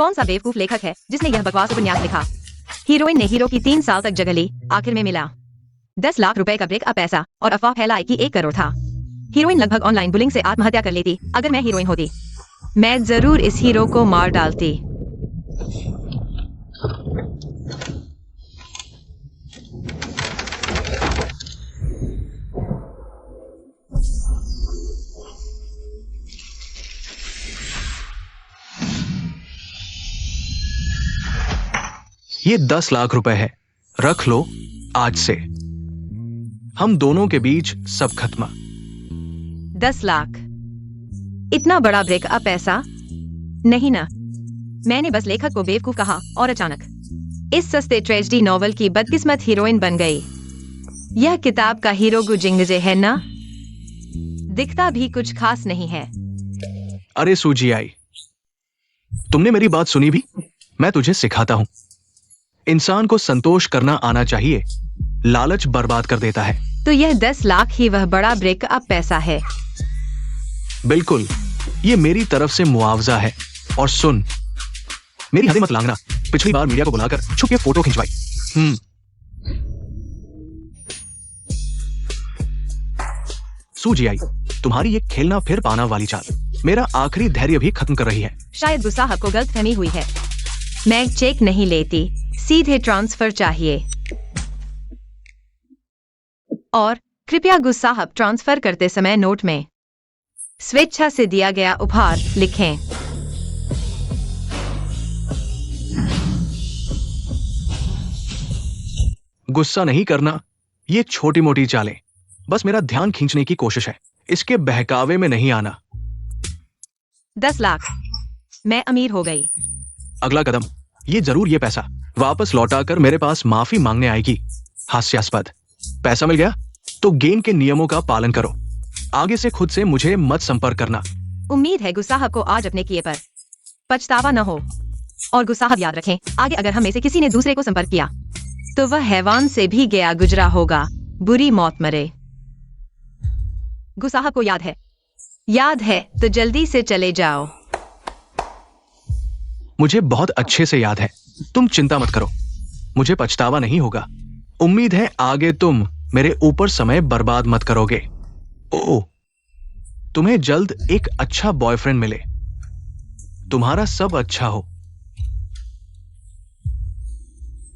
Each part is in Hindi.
कौन सा बेवकूफ लेखक है जिसने यह बकवास उपन्यास लिखा? हीरोइन ने हीरो की 3 साल तक जगह ली, आखिर में मिला 10 लाख रुपए का ब्रेकअप पैसा और अफवाह फैलाई कि 1 करोड़ था। हीरोइन लगभग ऑनलाइन बुलिंग से आत्महत्या कर लेती। अगर मैं हीरोइन होती, मैं जरूर इस हीरो को मार डालती। ये 10 लाख रुपए है, रख लो आज से। हम दोनों के बीच सब खत्म। 10 लाख? इतना बड़ा ब्रेकअप पैसा? नहीं ना। मैंने बस लेखक को बेवकूफ कहा और अचानक इस सस्ते ट्रेजेडी नॉवल की बदकिस्मत हीरोइन बन गई। यह किताब का हीरो गुजिंगजे है ना? दिखता भी कुछ खास नहीं है। अरे सूजी आई, तुमने मेरी बात सुनी भी? मैं तुझे सिखाता हूं। इंसान को संतोष करना आना चाहिए, लालच बर्बाद कर देता है। तो यह 10 लाख ही वह बड़ा ब्रेकअप पैसा है? बिल्कुल, ये मेरी तरफ से मुआवजा है। और सुन, मेरी हदें मत लांघना। पिछली बार मीडिया को बुलाकर छुप के फोटो खिंचवाई। सूजी आई, तुम्हारी ये खेलना फिर पाना वाली चाल मेरा आखिरी धैर्य भी खत्म कर रही है। शायद गुस्साहब को गलतफहमी हुई है। मैं चेक नहीं लेती, सीधे ट्रांसफर चाहिए। और कृपया गुस्साहब ट्रांसफर करते समय नोट में स्वेच्छा से दिया गया उपहार लिखें। गुस्सा नहीं करना, ये छोटी मोटी चालें बस मेरा ध्यान खींचने की कोशिश है, इसके बहकावे में नहीं आना। 10 लाख, मैं अमीर हो गई। अगला कदम, ये जरूर ये पैसा वापस लौटाकर मेरे पास माफी मांगने आएगी। हास्यास्पद। पैसा मिल गया तो गेम के नियमों का पालन करो। आगे से खुद से मुझे मत संपर्क करना। उम्मीद है गुस्साहब को आज अपने किए पर पछतावा न हो। और गुस्साहब याद रखें, आगे अगर हम में से किसी ने दूसरे को संपर्क किया तो वह हैवान से भी गया गुजरा होगा, बुरी मौत मरे। गुस्साहब को याद है? याद है तो जल्दी से चले जाओ। मुझे बहुत अच्छे से याद है, तुम चिंता मत करो, मुझे पछतावा नहीं होगा। उम्मीद है आगे तुम मेरे ऊपर समय बर्बाद मत करोगे। ओह, तुम्हें जल्द एक अच्छा बॉयफ्रेंड मिले, तुम्हारा सब अच्छा हो।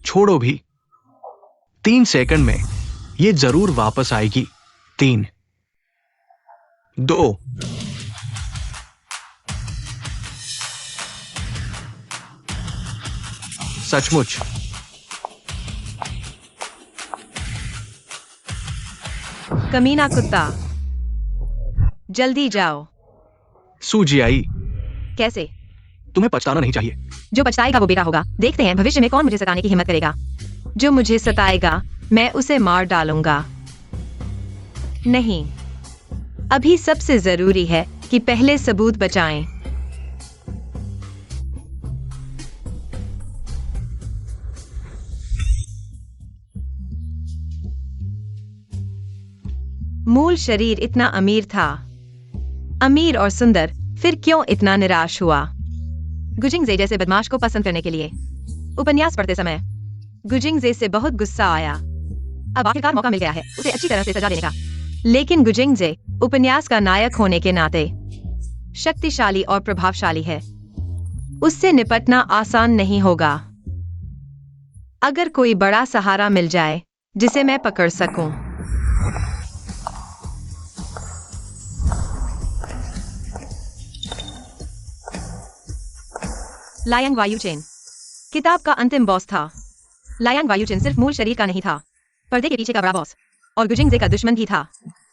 छोड़ो भी, 3 सेकंड में ये जरूर वापस आएगी। 3, 2, सचमुच। कमीना कुत्ता, जल्दी जाओ। सूजी आई, कैसे? तुम्हें पछताना नहीं चाहिए। जो पछताएगा वो बेटा होगा। देखते हैं भविष्य में कौन मुझे सताने की हिम्मत करेगा। जो मुझे सताएगा मैं उसे मार डालूंगा। नहीं, अभी सबसे जरूरी है कि पहले सबूत बचाएं। मूल शरीर इतना अमीर था, अमीर और सुंदर, फिर क्यों इतना निराश हुआ? गुजिंगजे जैसे बदमाश को पसंद करने के लिए। उपन्यास पढ़ते समय गुजिंगजे से बहुत गुस्सा आया। अब आखिरकार मौका मिल गया है उसे अच्छी तरह से सजा देने का। लेकिन गुजिंगजे उपन्यास का नायक होने के नाते शक्तिशाली और प्रभावशाली है। उससे निपटना आसान नहीं होगा। अगर कोई बड़ा सहारा मिल जाए जिसे मैं पकड़ सकूं। लायांग वायुचेन किताब का अंतिम बॉस था। लायांग वायुचेन सिर्फ मूल शरीर का नहीं था, पर्दे के पीछे का बड़ा बॉस और गुजिंगजे का दुश्मन भी था।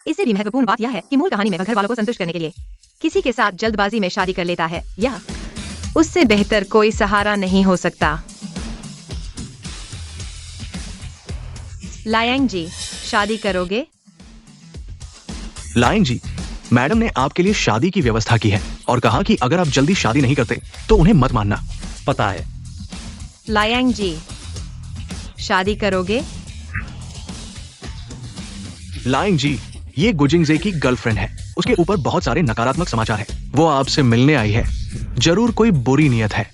इससे भी महत्वपूर्ण बात यह है कि मूल कहानी में वह घर वालों को संतुष्ट करने के लिए किसी के साथ जल्दबाजी में शादी कर लेता है। यह उससे बेहतर कोई सहारा नहीं हो सकता। लायांग जी, शादी करोगे? लायांग जी, मैडम ने आपके लिए शादी की व्यवस्था की है और कहा कि अगर आप जल्दी शादी नहीं करते तो उन्हें मत मानना। पता है। लायांग जी, शादी करोगे? लायांग जी, ये गुजिंगजे की गर्लफ्रेंड है। उसके ऊपर बहुत सारे नकारात्मक समाचार हैं। वो आपसे मिलने आई है। जरूर कोई बुरी नियत है।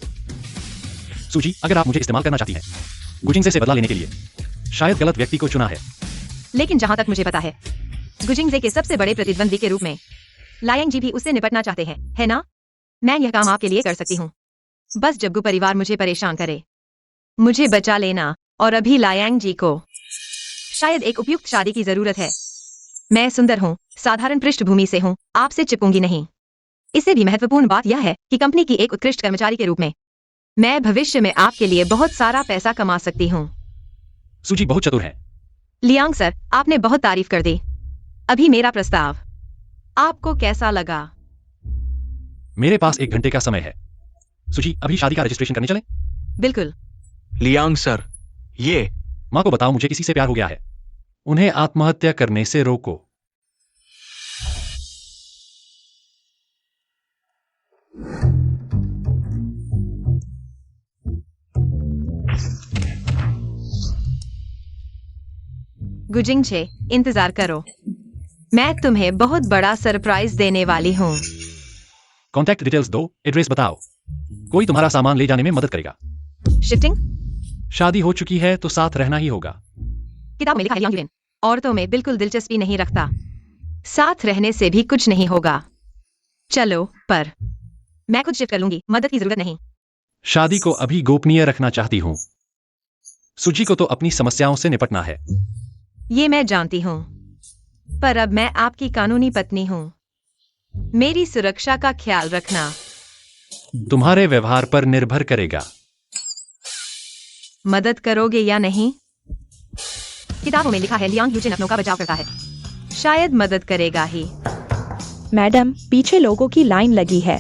सूची, अगर आप मुझे इस्तेमाल करना चाहती हैं गुजिंगजे से बदला लेने के लिए, शायद गलत व्यक्ति को चुना है। लेकिन जहां तक मुझे पता है, गुजिंगजे के सबसे बड़े प्रतिद्वंदी के रूप में लायंग जी भी उससे निपटना चाहते हैं, है ना? मैं यह काम आपके लिए कर सकती हूँ। बस जग्गू परिवार मुझे परेशान करे, मुझे बचा लेना। और अभी लायंग जी को शायद एक उपयुक्त शादी की जरूरत है। मैं सुंदर हूँ, साधारण पृष्ठभूमि से हूँ, आपसे चिपकूंगी नहीं। इससे भी महत्वपूर्ण बात यह है कि कंपनी की एक उत्कृष्ट कर्मचारी के रूप में मैं भविष्य में आपके लिए बहुत सारा पैसा कमा सकती हूँ। सूची बहुत चतुर है। लियांग सर, आपने बहुत तारीफ कर दी। अभी मेरा प्रस्ताव आपको कैसा लगा? मेरे पास 1 घंटे का समय है। सूची, अभी शादी का रजिस्ट्रेशन करने चलें? बिल्कुल। लियांग सर, ये माँ को बताओ मुझे किसी से प्यार हो गया है। उन्हें आत्महत्या करने से रोको। गुजिंगजे, इंतजार करो, मैं तुम्हें बहुत बड़ा सरप्राइज देने वाली हूँ। कॉन्टैक्ट डिटेल्स दो, एड्रेस बताओ। कोई तुम्हारा सामान ले जाने में मदद करेगा। शिफ्टिंग? शादी हो चुकी है तो साथ रहना ही होगा। किताब में लिखा है लियांग युलिन औरतों में बिल्कुल दिलचस्पी नहीं रखता, साथ रहने से भी कुछ नहीं होगा। चलो, पर मैं खुद शिफ्ट कर लूंगी, मदद की जरूरत नहीं। शादी को अभी गोपनीय रखना चाहती हूँ। सूची को तो अपनी समस्याओं से निपटना है। ये मैं जानती हूँ, पर अब मैं आपकी कानूनी पत्नी हूँ। मेरी सुरक्षा का ख्याल रखना तुम्हारे व्यवहार पर निर्भर करेगा। मदद करोगे या नहीं? किताबों में लिखा है लियांग यूजिन अपनों का बचाव करता है, शायद मदद करेगा ही। मैडम, पीछे लोगों की लाइन लगी है।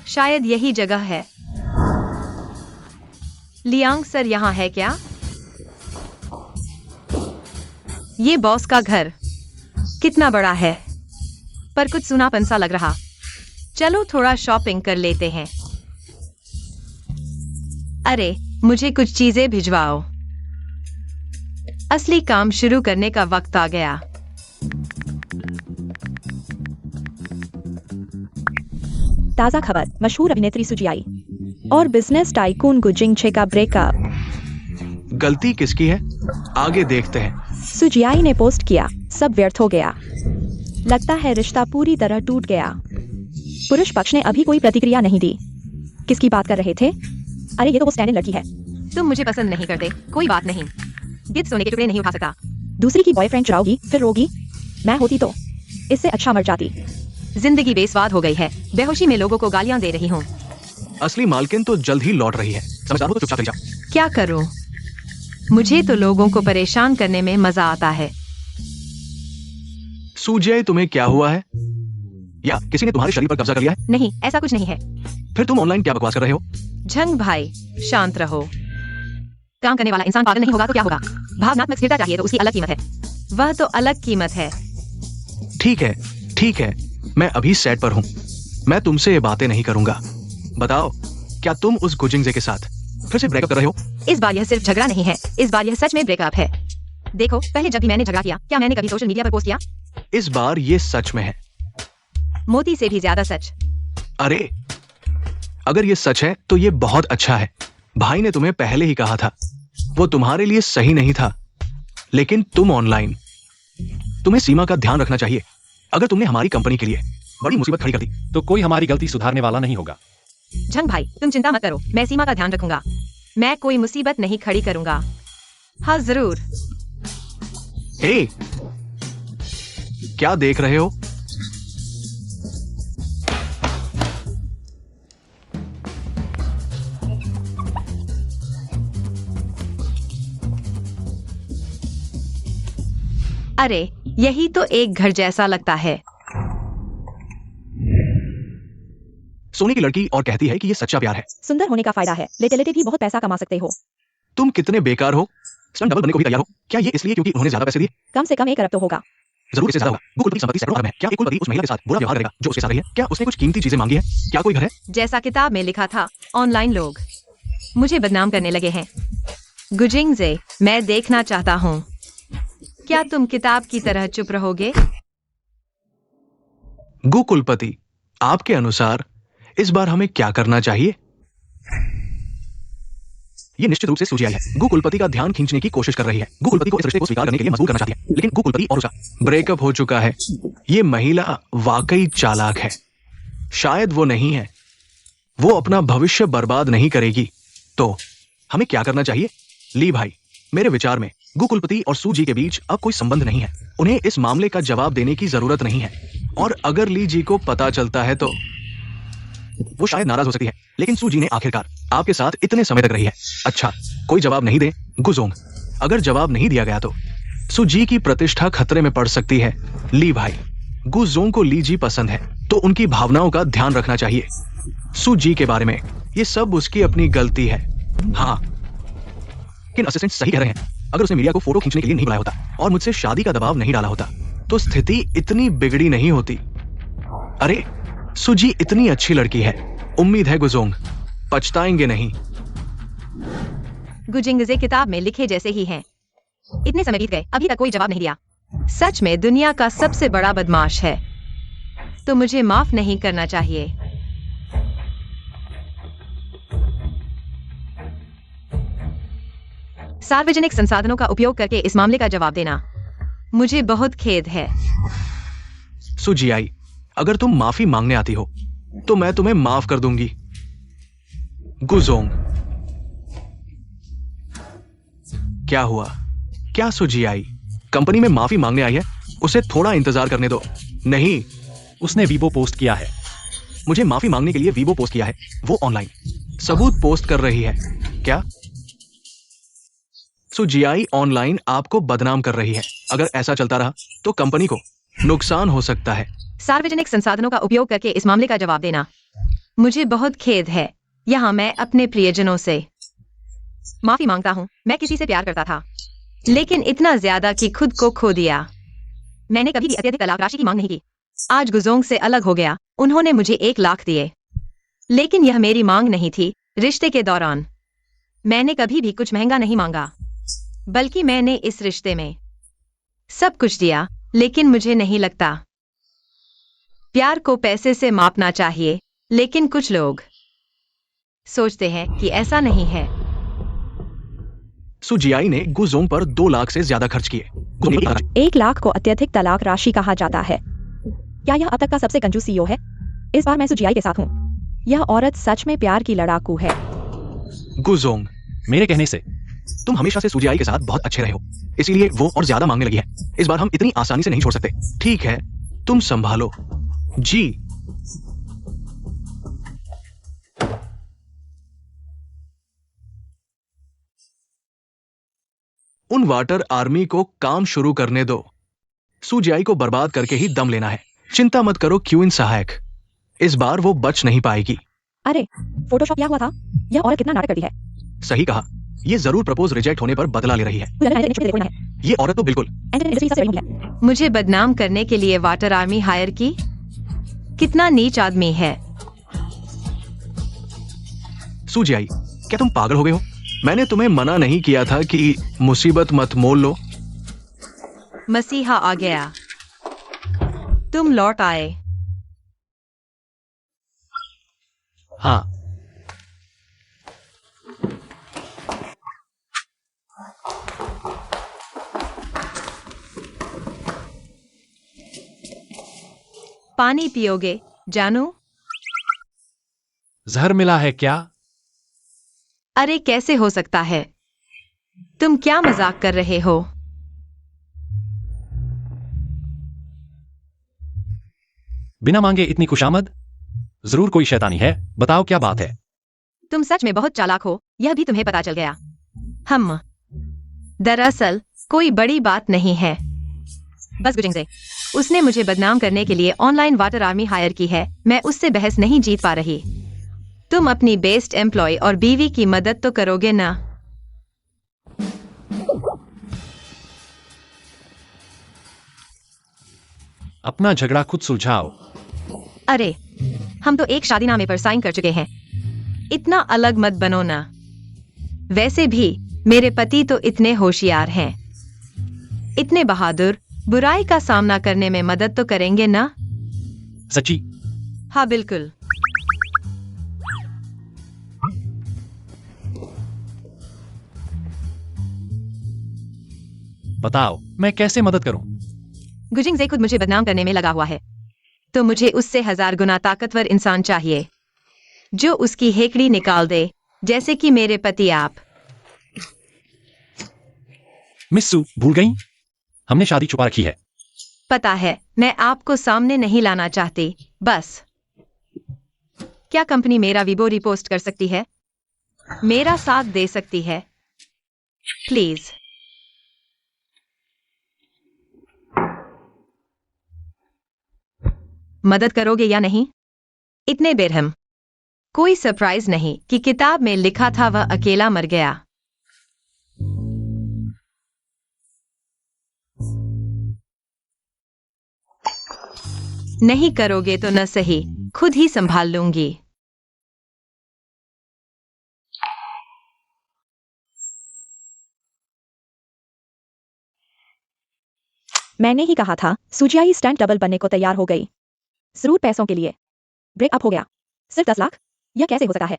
शायद यही जगह है। लियांग सर यहाँ है क्या? ये बॉस का घर कितना बड़ा है, पर कुछ सुनापन सा लग रहा। चलो थोड़ा शॉपिंग कर लेते हैं। अरे, मुझे कुछ चीजें भिजवाओ। असली काम शुरू करने का वक्त आ गया। ताजा खबर, मशहूर अभिनेत्री सुजियाई और बिजनेस टाइकून गुजिंगजे का ब्रेकअप। गलती किसकी है, आगे देखते हैं। सुजियाई ने पोस्ट किया, सब व्यर्थ हो गया। लगता है रिश्ता पूरी तरह टूट गया। पुरुष पक्ष ने अभी कोई प्रतिक्रिया नहीं दी। किसकी बात कर रहे थे? अरे, ये तो वो स्टैंडिंग लड़की है। तुम मुझे पसंद नहीं करते, कोई बात नहीं। गिद्ध सोने के टुकड़े नहीं उठा सकता। दूसरी की बॉयफ्रेंड चुराओगी, फिर रोगी। मैं होती तो इससे अच्छा मर जाती। जिंदगी बेस्वाद हो गई है, बेहोशी में लोगों को गालियां दे रही हूँ। असली मालकिन तो जल्द ही लौट रही है, समझदार हो तो चुपचाप चली जाओ। क्या करूं? मुझे तो लोगों को परेशान करने में मजा आता है। सूजय, तुम्हें क्या हुआ है? या किसी ने तुम्हारे शरीर पर कब्जा कर लिया है? नहीं, ऐसा कुछ नहीं है। फिर तुम ऑनलाइन क्या बकवास कर रहे हो? झंग भाई, शांत रहो। काम करने वाला इंसान पागल नहीं होगा तो क्या होगा? भावनात्मक स्थिरता चाहिए तो उसकी अलग कीमत है। वह तो अलग कीमत है। ठीक है, ठीक है, मैं अभी सेट पर हूँ। मैं तुमसे ये बातें नहीं करूंगा। बताओ, क्या तुम उस गुजिंगजे के साथ फिर से ब्रेकअप कर रहे हो? इस बार यह सिर्फ झगड़ा नहीं है, इस बार यह सच में ब्रेकअप है। देखो, पहले जब भी मैंने झगड़ा किया, क्या मैंने कभी सोशल मीडिया पर पोस्ट किया? इस बार ये सच में है। मोती से भी ज्यादा सच। अरे, अगर ये सच है तो ये बहुत अच्छा है। भाई ने तुम्हें पहले ही कहा था, वो तुम्हारे लिए सही नहीं था। लेकिन तुम ऑनलाइन, तुम्हें सीमा का ध्यान रखना चाहिए। अगर तुमने हमारी कंपनी के लिए बड़ी मुसीबत खड़ी कर दी तो कोई हमारी गलती सुधारने वाला नहीं होगा। झंग भाई, तुम चिंता मत करो, मैं सीमा का ध्यान रखूंगा। मैं कोई मुसीबत नहीं खड़ी करूंगा। हाँ जरूर। हे, क्या देख रहे हो? अरे, यही तो एक घर जैसा लगता है। सोने की लड़की और कहती है कि ये सच्चा प्यार है। सुंदर होने का फायदा है, लेटे-लेटे भी बहुत पैसा कमा सकते हो। तुम कितने बेकार हो। स्टंट डबल बनने को भी तैयार हो। क्या ये इसलिए क्योंकि उन्होंने ज्यादा पैसे दिए? कम से कम 1 अरब तो होगा। जरूर इससे ज्यादा होगा। वो कुलपति संपत्ति सैकड़ों अरब है। क्या एक कुलपति उस महिला के साथ बुरा व्यवहार करेगा जो उसके साथ रही है? क्या उसने कुछ कीमती चीजें मांगी है? क्या कोई घर है? जैसा किताब में लिखा था, ऑनलाइन लोग मुझे बदनाम करने लगे हैं। गुजिंगजे, मैं देखना चाहता हूँ। क्या तुम किताब की तरह चुप रहोगे? गु कुलपति, आपके अनुसार इस बार हमें क्या करना चाहिए? ये निश्चित रूप से सूजी आई है। गु कुलपति का ध्यान खींचने की कोशिश कर रही है। गु कुलपति को इस रिश्ते को स्वीकार करने के लिए मजबूर करना चाहती है, लेकिन गु कुलपति और उसका ब्रेकअप हो चुका है। ये महिला वाकई चालाक है। शायद वो नहीं है, वो अपना भविष्य बर्बाद नहीं करेगी। तो हमें क्या करना चाहिए? ली भाई, मेरे विचार में गु कुलपति और सू जी के बीच अब कोई संबंध नहीं है। उन्हें इस मामले का जवाब देने की जरूरत नहीं है, और अगर ली जी को पता चलता है तो वो शायद नाराज हो सकती है, लेकिन सू जी ने आखिरकार आपके साथ इतने समय तक रही है। अच्छा, कोई जवाब नहीं दे गुजोंग। अगर जवाब नहीं दिया गया तो सू जी की प्रतिष्ठा खतरे में पड़ सकती है। ली भाई, गुजोंग को ली जी पसंद है, तो उनकी भावनाओं का ध्यान रखना चाहिए। सू जी के बारे में ये सब उसकी अपनी गलती है। हाँ, लेकिन असिस्टेंट सही कह रहे हैं। अगर उसने मीडिया को फोटो खींचने के लिए नहीं बुलाया होता और मुझसे शादी का दबाव नहीं डाला होता, तो स्थिति इतनी बिगड़ी नहीं होती। अरे, सुजी इतनी अच्छी लड़की है। उम्मीद है गुजोंग पछताएंगे नहीं। गुजिंगजे किताब में लिखे जैसे ही हैं। इतने समय बीत गए, अभी तक कोई जवाब नहीं दिया। सच में दुनिया का सबसे बड़ा बदमाश है, तो मुझे माफ नहीं करना चाहिए। सार्वजनिक संसाधनों का उपयोग करके इस मामले का जवाब देना, मुझे बहुत खेद है। सुजी आई, अगर तुम माफी मांगने आती हो तो मैं तुम्हें माफ कर दूंगी। गुजोंग, क्या हुआ? क्या सुजी आई कंपनी में माफी मांगने आई है? उसे थोड़ा इंतजार करने दो। नहीं, उसने वीबो पोस्ट किया है। मुझे माफी मांगने के लिए वीबो पोस्ट किया है। वो ऑनलाइन सबूत पोस्ट कर रही है। क्या सुजियाई ऑनलाइन आपको बदनाम कर रही है? अगर ऐसा चलता रहा तो कंपनी को नुकसान हो सकता है। सार्वजनिक संसाधनों का उपयोग करके इस मामले का जवाब देना, मुझे बहुत खेद है। यहाँ मैं अपने प्रियजनों से माफी मांगता हूँ। मैं किसी से प्यार करता था, लेकिन इतना ज्यादा कि खुद को खो दिया। मैंने कभी भी अत्यधिक तलाक राशि की मांग नहीं की। आज गुजोंग से अलग हो गया। उन्होंने मुझे 1 लाख दिए, लेकिन यह मेरी मांग नहीं थी। रिश्ते के दौरान मैंने कभी भी कुछ महंगा नहीं मांगा, बल्कि मैंने इस रिश्ते में सब कुछ दिया। लेकिन मुझे नहीं लगता प्यार को पैसे से मापना चाहिए, लेकिन कुछ लोग सोचते हैं कि ऐसा नहीं है। सुजियाई ने गुजोंग पर 2 लाख से ज्यादा खर्च किए। 1 लाख को अत्यधिक तलाक राशि कहा जाता है। क्या यह अब तक का सबसे कंजूस सीईओ है? इस बार मैं सुजियाई के साथ हूँ। यह औरत सच में प्यार की लड़ाकू है। गुजोंग, मेरे कहने से तुम हमेशा से सुजियाई के साथ बहुत अच्छे रहे हो, इसीलिए वो और ज्यादा मांगने लगी है। इस बार हम इतनी आसानी से नहीं छोड़ सकते। ठीक है, तुम संभालो। जी, उन वाटर आर्मी को काम शुरू करने दो। सुजियाई को बर्बाद करके ही दम लेना है। चिंता मत करो क्यूइन सहायक, इस बार वो बच नहीं पाएगी। अरे, फोटोशॉप किया हुआ था। यह औरत कितना नाटक करती है। सही कहा, ये जरूर प्रपोज रिजेक्ट होने पर बदला ले रही है। ये औरत तो बिल्कुल। मुझे बदनाम करने के लिए वाटर आर्मी हायर की? कितना नीच आदमी है। सुजियाई, क्या तुम पागल हो गए हो? मैंने तुम्हें मना नहीं किया था कि मुसीबत मत मोल लो। मसीहा आ गया, तुम लौट आए। हाँ, पानी पियोगे जानू? जहर मिला है क्या? अरे कैसे हो सकता है? तुम क्या मजाक कर रहे हो? बिना मांगे इतनी खुशामद? जरूर कोई शैतानी है। बताओ क्या बात है? तुम सच में बहुत चालाक हो, यह भी तुम्हें पता चल गया। हम दरअसल कोई बड़ी बात नहीं है। बस गुजिंगजे, उसने मुझे बदनाम करने के लिए ऑनलाइन वाटर आर्मी हायर की है। मैं उससे बहस नहीं जीत पा रही। तुम अपनी बेस्ट एम्प्लॉय और बीवी की मदद तो करोगे ना? अपना झगड़ा खुद सुलझाओ। अरे, हम तो एक शादीनामे पर साइन कर चुके हैं। इतना अलग मत बनो ना। वैसे भी मेरे पति तो इतने होशियार हैं, इतने बहादुर, बुराई का सामना करने में मदद तो करेंगे ना? सच्ची? हाँ बिल्कुल। बताओ मैं कैसे मदद करूं? गुजिंग खुद मुझे बदनाम करने में लगा हुआ है, तो मुझे उससे 1000 गुना ताकतवर इंसान चाहिए जो उसकी हेकड़ी निकाल दे, जैसे कि मेरे पति आप। मिस सू भूल गई? हमने शादी छुपा रखी है। पता है, मैं आपको सामने नहीं लाना चाहती, बस। क्या कंपनी मेरा वीबो रिपोस्ट कर सकती है? मेरा साथ दे सकती है? प्लीज। मदद करोगे या नहीं? इतने बेरहम। कोई सरप्राइज नहीं कि किताब में लिखा था वह अकेला मर गया। नहीं करोगे तो न सही, खुद ही संभाल लूंगी। मैंने ही कहा था, सुजियाई स्टैंड डबल बनने को तैयार हो गई। जरूर पैसों के लिए। ब्रेकअप हो गया। सिर्फ 10 लाख? यह कैसे हो सकता है?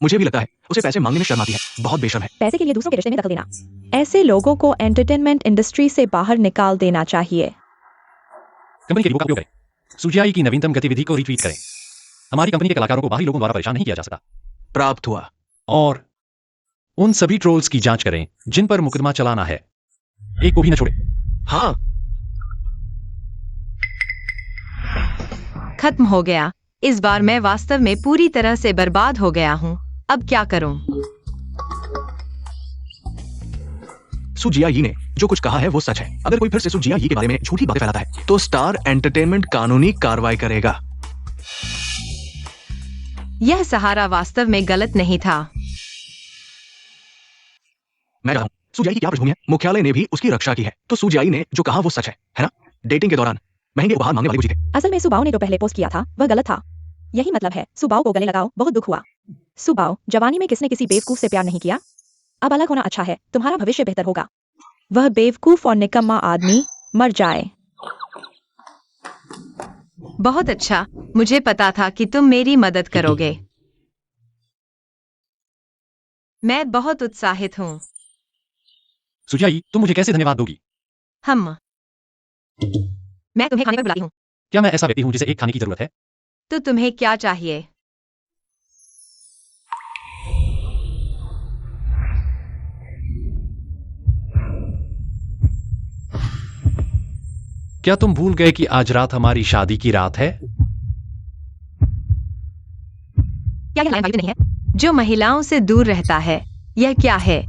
मुझे भी लगता है उसे पैसे मांगने में शर्म आती है। बहुत बेशर्म है। पैसे के लिए दूसरों के रिश्ते में दखल देना। ऐसे लोगों को एंटरटेनमेंट इंडस्ट्री से बाहर निकाल देना चाहिए। कंपनी के लोगों का उपयोग करें। सुजियाई की नवीनतम गतिविधि को रिट्वीट करें। हमारी कंपनी के कलाकारों को बाहरी लोगों द्वारा परेशान नहीं किया जा सकता। प्राप्त हुआ। और उन सभी ट्रोल्स की जांच करें जिन पर मुकदमा चलाना है। एक को भी न छोड़े। हाँ। खत्म हो गया। इस बार मैं वास्तव में पूरी तरह से बर्बाद हो गया हूँ। अब क्या करूँ? सुजिया यी ने जो कुछ कहा है वो सच है। अगर कोई फिर से सुजिया यी के बारे में झूठी बातें फैलाता है तो स्टार एंटरटेनमेंट कानूनी कार्रवाई करेगा। यह सहारा वास्तव में गलत नहीं था। मैं कहा हूं, सुजियाई की क्या पृष्ठभूमि है? मुख्यालय ने भी उसकी रक्षा की है, तो सुजियाई ने जो कहा वो सच है ना? डेटिंग के दौरान महंगे उपहार मांगने वाली गुजी थे। असल में सुबाओ ने जो पहले पोस्ट किया था वह गलत था। यही मतलब है। सुबाओ को गले लगाओ, बहुत दुख हुआ। सुबाओ, जवानी में किसने किसी बेवकूफ से प्यार नहीं किया? अब अलग होना अच्छा है, तुम्हारा भविष्य बेहतर होगा। वह बेवकूफ और निकम्मा आदमी मर जाए। बहुत अच्छा, मुझे पता था कि तुम मेरी मदद करोगे। मैं बहुत उत्साहित हूँ। सुजियाई तुम मुझे कैसे धन्यवाद दोगी? मैं तुम्हें खाने पर बुलाती हूँ। क्या मैं ऐसा व्यक्ति हूं जिसे एक खाने की जरूरत है? तो तुम्हें क्या चाहिए? क्या तुम भूल गए कि आज रात हमारी शादी की रात है? क्या यह लायन वायु नहीं है? जो महिलाओं से दूर रहता है। यह क्या है?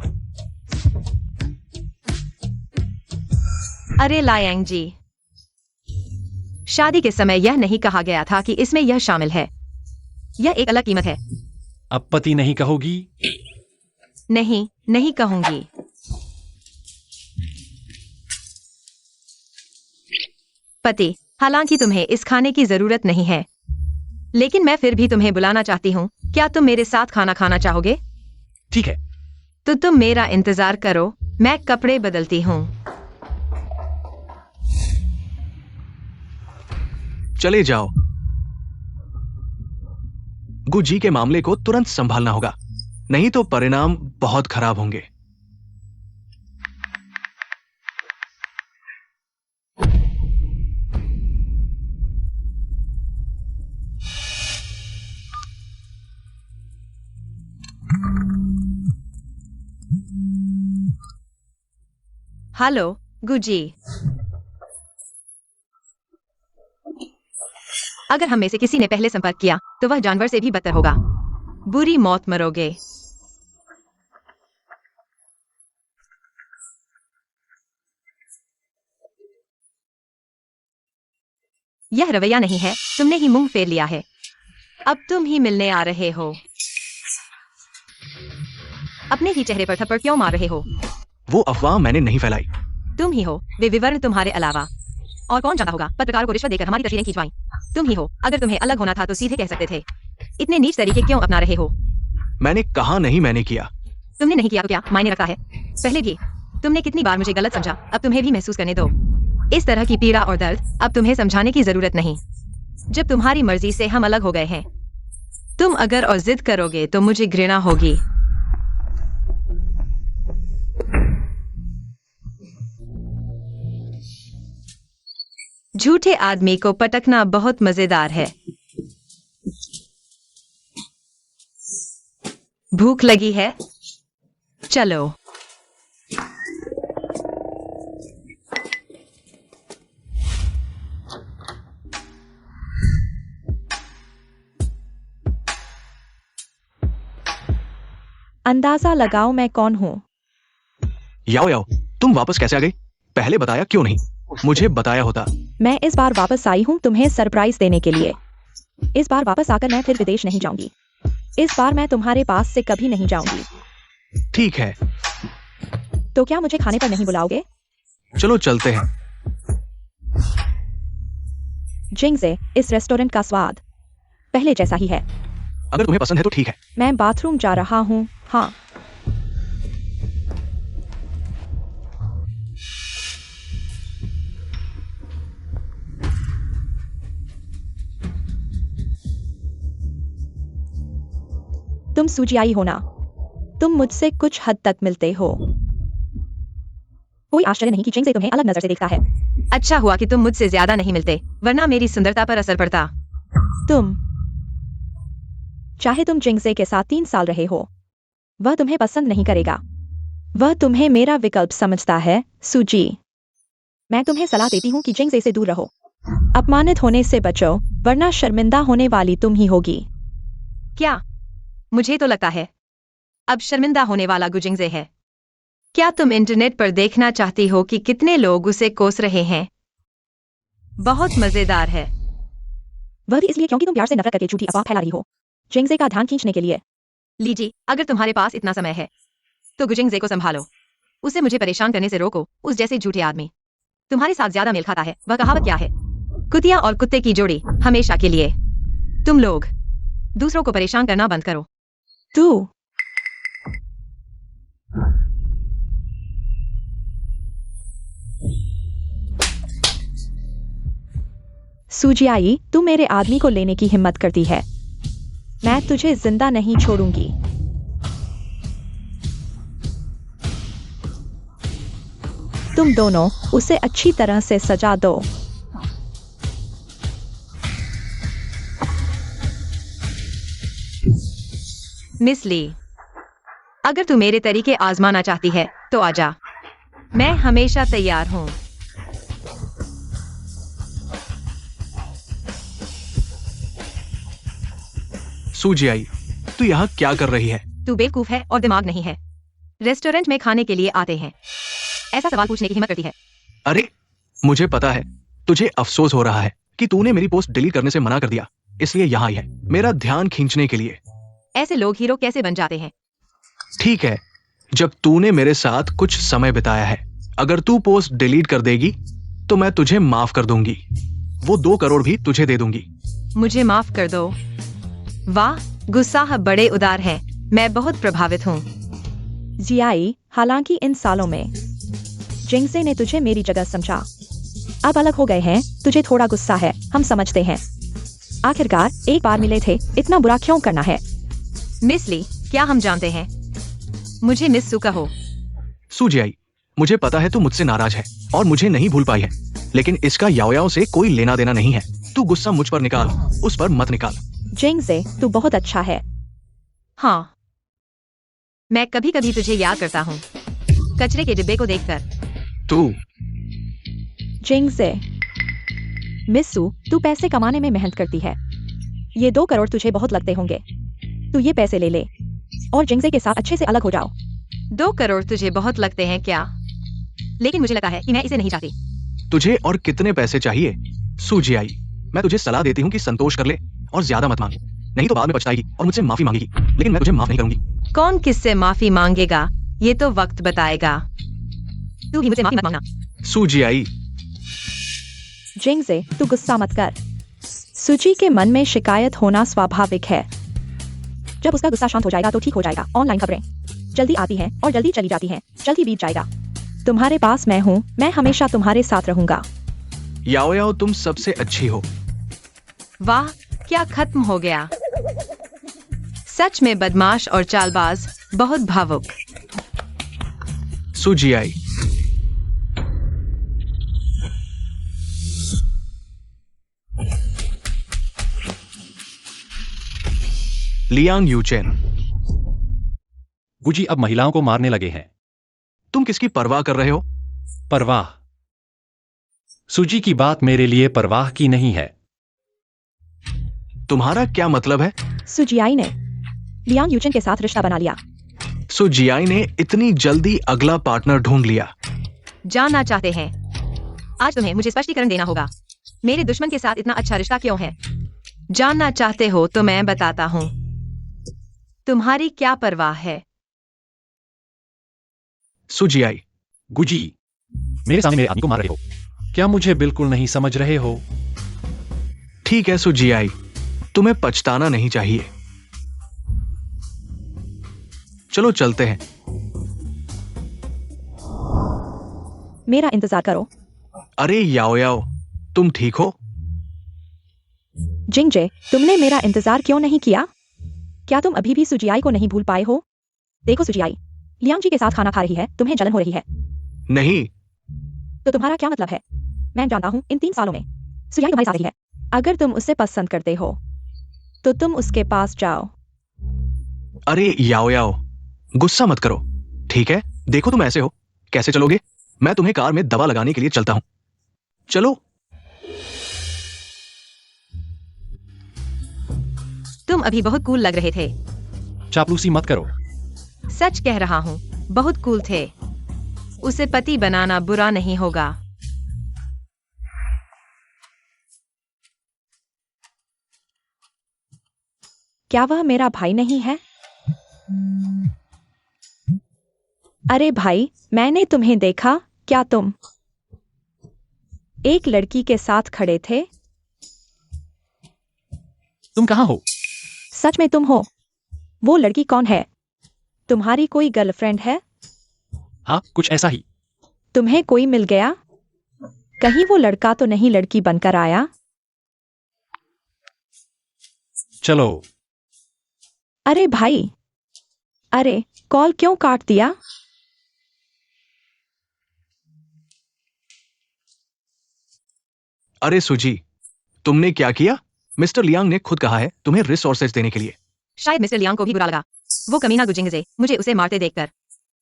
अरे लायांग जी, शादी के समय यह नहीं कहा गया था कि इसमें यह शामिल है। यह एक अलग कीमत है। अब पति नहीं कहोगी? नहीं, नहीं कहूंगी। पति, हालांकि तुम्हें इस खाने की जरूरत नहीं है, लेकिन मैं फिर भी तुम्हें बुलाना चाहती हूँ। क्या तुम मेरे साथ खाना खाना चाहोगे? ठीक है। तो तुम मेरा इंतजार करो, मैं कपड़े बदलती हूँ। चले जाओ। गुजी के मामले को तुरंत संभालना होगा, नहीं तो परिणाम बहुत खराब होंगे। Hello Guzzi. अगर हम में से किसी ने पहले संपर्क किया तो वह जानवर से भी बदतर होगा। बुरी मौत मरोगे। यह रवैया नहीं है, तुमने ही मुंह फेर लिया है। अब तुम ही मिलने आ रहे हो। अपने ही चेहरे पर थप्पड़ क्यों मार रहे हो? वो अफवाह मैंने नहीं फैलाई। तुम ही हो। वे विवरण तुम्हारे अलावा और कौन जानता होगा? पत्रकारों को रिश्वत देकर हमारी तस्वीरें खिंचवाई तुम ही हो। अगर तुम्हें अलग होना था तो सीधे कह सकते थे। इतने नीच तरीके क्यों अपना रहे हो? मैंने कहा नहीं मैंने किया। तुमने नहीं किया तो क्या मायने रखता है? पहले भी तुमने कितनी बार मुझे गलत समझा, अब तुम्हें भी महसूस करने दो। इस तरह की पीड़ा और दर्द अब तुम्हें समझाने की जरूरत नहीं। जब तुम्हारी मर्जी से हम अलग हो गए हैं, तुम अगर और जिद करोगे तो मुझे घृणा होगी। झूठे आदमी को पटकना बहुत मजेदार है। भूख लगी है? चलो। अंदाजा लगाओ मैं कौन हूँ। याओ याओ, तुम वापस कैसे आ गई? पहले बताया क्यों नहीं? मुझे बताया होता। मैं इस बार वापस आई हूँ तुम्हें सरप्राइज देने के लिए। इस बार वापस आकर मैं फिर विदेश नहीं जाऊंगी। इस बार मैं तुम्हारे पास से कभी नहीं जाऊंगी। ठीक है, तो क्या मुझे खाने पर नहीं बुलाओगे? चलो चलते हैं। जिंगजे, इस रेस्टोरेंट का स्वाद पहले जैसा ही है। अगर तुम्हें पसंद है तो ठीक है। मैं बाथरूम जा रहा हूँ। हाँ। तुम सुजियाई हो ना? तुम मुझसे कुछ हद तक मिलते हो। कोई आश्चर्य नहीं कि जिंगजे तुम्हें अलग नजर से देखता है। अच्छा हुआ कि तुम मुझसे ज्यादा नहीं मिलते, वरना मेरी सुंदरता पर असर पड़ता। तुम चाहे तुम जिंगजे के साथ 3 साल रहे हो, वह तुम्हें पसंद नहीं करेगा। वह तुम्हें मेरा विकल्प समझता है, सुजी। मैं तुम्हें सलाह देती हूँ कि जिंगजे से दूर रहो। अपमानित होने से बचो, वरना शर्मिंदा होने वाली तुम ही होगी। क्या? मुझे तो लगता है अब शर्मिंदा होने वाला गुजिंगजे है। क्या तुम इंटरनेट पर देखना चाहती हो कि कितने लोग उसे कोस रहे हैं? बहुत मजेदार है। वह भी इसलिए क्योंकि तुम प्यार से नफरत करके झूठी अफवाह फैला रही हो, जिंगजे का ध्यान खींचने के लिए। लीजिए, अगर तुम्हारे पास इतना समय है तो गुजिंगजे को संभालो। उसे मुझे परेशान करने से रोको। उस जैसे झूठे आदमी तुम्हारे साथ ज्यादा मेल खाता है। वह कहावत क्या है? कुतिया और कुत्ते की जोड़ी हमेशा के लिए। तुम लोग दूसरों को परेशान करना बंद करो। तू सुजियाई, तू मेरे आदमी को लेने की हिम्मत करती है। मैं तुझे जिंदा नहीं छोड़ूंगी। तुम दोनों उसे अच्छी तरह से सजा दो। मिस ली, अगर तू मेरे तरीके आजमाना चाहती है तो आजा। मैं हमेशा तैयार हूं। सुजियाई, तू यहाँ क्या कर रही है? तू बेवकूफ है और दिमाग नहीं है। रेस्टोरेंट में खाने के लिए आते हैं, ऐसा सवाल पूछने की हिम्मत करती है। अरे, मुझे पता है तुझे अफसोस हो रहा है कि तूने मेरी पोस्ट डिलीट करने से मना कर दिया, इसलिए यहाँ आई है मेरा ध्यान खींचने के लिए। ऐसे लोग हीरो कैसे बन जाते हैं? ठीक है, जब तूने मेरे साथ कुछ समय बिताया है, अगर तू पोस्ट डिलीट कर देगी तो मैं तुझे माफ कर दूंगी। वो 2 करोड़ भी तुझे दे दूंगी। मुझे माफ कर दो। वाह, गुस्सा बड़े उदार हैं। मैं बहुत प्रभावित हूँ। जियाई, हालांकि इन सालों में जिंगजे ने तुझे मेरी जगह समझा। अब अलग हो गए हैं, तुझे थोड़ा गुस्सा है, हम समझते हैं। आखिरकार एक बार मिले थे, इतना बुरा क्यों करना है? मिस ली, क्या हम जानते हैं? मुझे मिस सू कहो। सुजियाई, मुझे पता है तू मुझसे नाराज है और मुझे नहीं भूल पाई है, लेकिन इसका याओयाओ से कोई लेना देना नहीं है। तू गुस्सा मुझ पर निकाल, उस पर मत निकाल। जिंगजे, तू बहुत अच्छा है। हाँ, मैं कभी कभी तुझे याद करता हूँ, कचरे के डिब्बे को देखकर। तू जिंगजे, मिस्सू, तू पैसे कमाने में मेहनत करती है। ये 2 करोड़ तुझे बहुत लगते होंगे। तू ये पैसे ले ले और जिंगजे के साथ अच्छे से अलग हो जाओ। 2 करोड़ तुझे बहुत लगते हैं क्या? लेकिन मुझे लगता है कि मैं इसे नहीं चाहती। तुझे और कितने पैसे चाहिए? सुजियाई, मैं तुझे सलाह देती हूँ कि संतोष कर ले और ज्यादा मत मांग, नहीं तो बाद में पछताएगी और मुझसे माफी मांगेगी, लेकिन मैं तुझे माफ नहीं करूंगी। कौन किससे माफी मांगेगा ये तो वक्त बताएगा। तू भी मुझसे माफी मत मांगना। सुजियाई, जिंगजे, तू गुस्सा मत कर। सुची के मन में शिकायत होना स्वाभाविक है। जब उसका गुस्सा शांत हो जाएगा तो ठीक हो जाएगा। ऑनलाइन खबरें जल्दी आती हैं और जल्दी चली जाती हैं, जल्दी बीत जाएगा। तुम्हारे पास मैं हूँ, मैं हमेशा तुम्हारे साथ रहूंगा। याओयाओ, तुम सबसे अच्छी हो। वाह, क्या खत्म हो गया। सच में बदमाश और चालबाज, बहुत भावुक। सुजियाई, लियांग यूचेन, गुजी अब महिलाओं को मारने लगे हैं। तुम किसकी परवाह कर रहे हो? परवाह? सुजी की बात मेरे लिए परवाह की नहीं है। तुम्हारा क्या मतलब है? सुजियाई ने लियांग यूचेन के साथ रिश्ता बना लिया। सुजियाई ने इतनी जल्दी अगला पार्टनर ढूंढ लिया। जानना चाहते हैं? आज तुम्हें मुझे स्पष्टीकरण देना होगा। मेरे दुश्मन के साथ इतना अच्छा रिश्ता क्यों है? जानना चाहते हो तो मैं बताता हूँ। तुम्हारी क्या परवाह है? सुजियाई, गुजी, मेरे सामने मेरे आदमी को मार रहे हो। क्या मुझे बिल्कुल नहीं समझ रहे हो? ठीक है सुजियाई, तुम्हें पछताना नहीं चाहिए। चलो चलते हैं। मेरा इंतजार करो। अरे याओ याओ, तुम ठीक हो? जिंगजे, तुमने मेरा इंतजार क्यों नहीं किया? क्या तुम अभी भी सुजियाई को नहीं भूल पाए हो? देखो सुजियाई, लियांग जी के साथ खाना खा रही है, तुम्हें जलन हो रही है। नहीं। तो तुम्हारा क्या मतलब है? मैं जानता हूँ इन 3 सालों में सुजियाई तुम्हारी साथ रही है। अगर तुम उसे पसंद करते हो तो तुम उसके पास जाओ। अरे याओ याओ, गुस्सा मत करो, ठीक है? देखो तुम ऐसे हो, कैसे चलोगे? मैं तुम्हें कार में दवा लगाने के लिए चलता हूं। चलो। तुम अभी बहुत कूल लग रहे थे। चापलूसी मत करो। सच कह रहा हूँ, बहुत कूल थे। उसे पति बनाना बुरा नहीं होगा। क्या वह मेरा भाई नहीं है? अरे भाई, मैंने तुम्हें देखा। क्या तुम एक लड़की के साथ खड़े थे? तुम कहाँ हो? सच में तुम हो? वो लड़की कौन है? तुम्हारी कोई गर्लफ्रेंड है? हाँ, कुछ ऐसा ही। तुम्हें कोई मिल गया? कहीं वो लड़का तो नहीं लड़की बनकर आया? चलो। अरे भाई, अरे कॉल क्यों काट दिया? अरे सुजी, तुमने क्या किया? मिस्टर लियांग ने खुद कहा है तुम्हें रिसोर्सेज देने के लिए। शायद मिस्टर लियांग को भी बुरा लगा। वो कमीना गुजिंगजे मुझे उसे मारते देखकर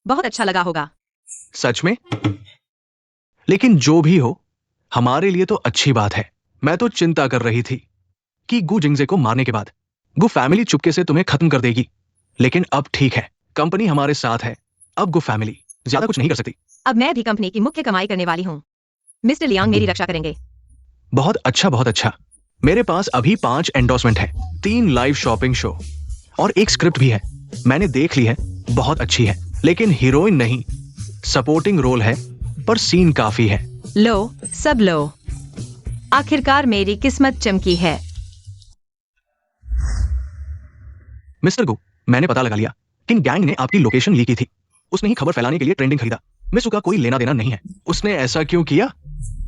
बहुत अच्छा लगा होगा। सच में? लेकिन जो भी हो, हमारे लिए तो अच्छी बात है। मैं तो चिंता कर रही थी कि गु जिंगजे को मारने के बाद गु फैमिली चुपके से तुम्हें खत्म कर देगी। लेकिन अब ठीक है, कंपनी हमारे साथ है। अब गु फैमिली ज्यादा कुछ नहीं कर सकती। अब मैं भी कंपनी की मुख्य कमाई करने वाली हूँ। मिस्टर लियांग मेरी रक्षा करेंगे। बहुत अच्छा, बहुत अच्छा। मेरे पास अभी 5 एंडोर्समेंट है, 3 लाइव शॉपिंग शो और एक स्क्रिप्ट भी है। मैंने देख ली है, बहुत अच्छी है। लेकिन हीरोइन नहीं, सपोर्टिंग रोल है, पर सीन काफी है। लो, सब लो। आखिरकार मेरी किस्मत चमकी है। मिस्टर गु, मैंने पता लगा लिया। किन गैंग ने आपकी लोकेशन लीक की थी। उसने ही खबर फैलाने के लिए ट्रेंडिंग खरीदा। मिसू का कोई लेना देना नहीं है। उसने ऐसा क्यों किया?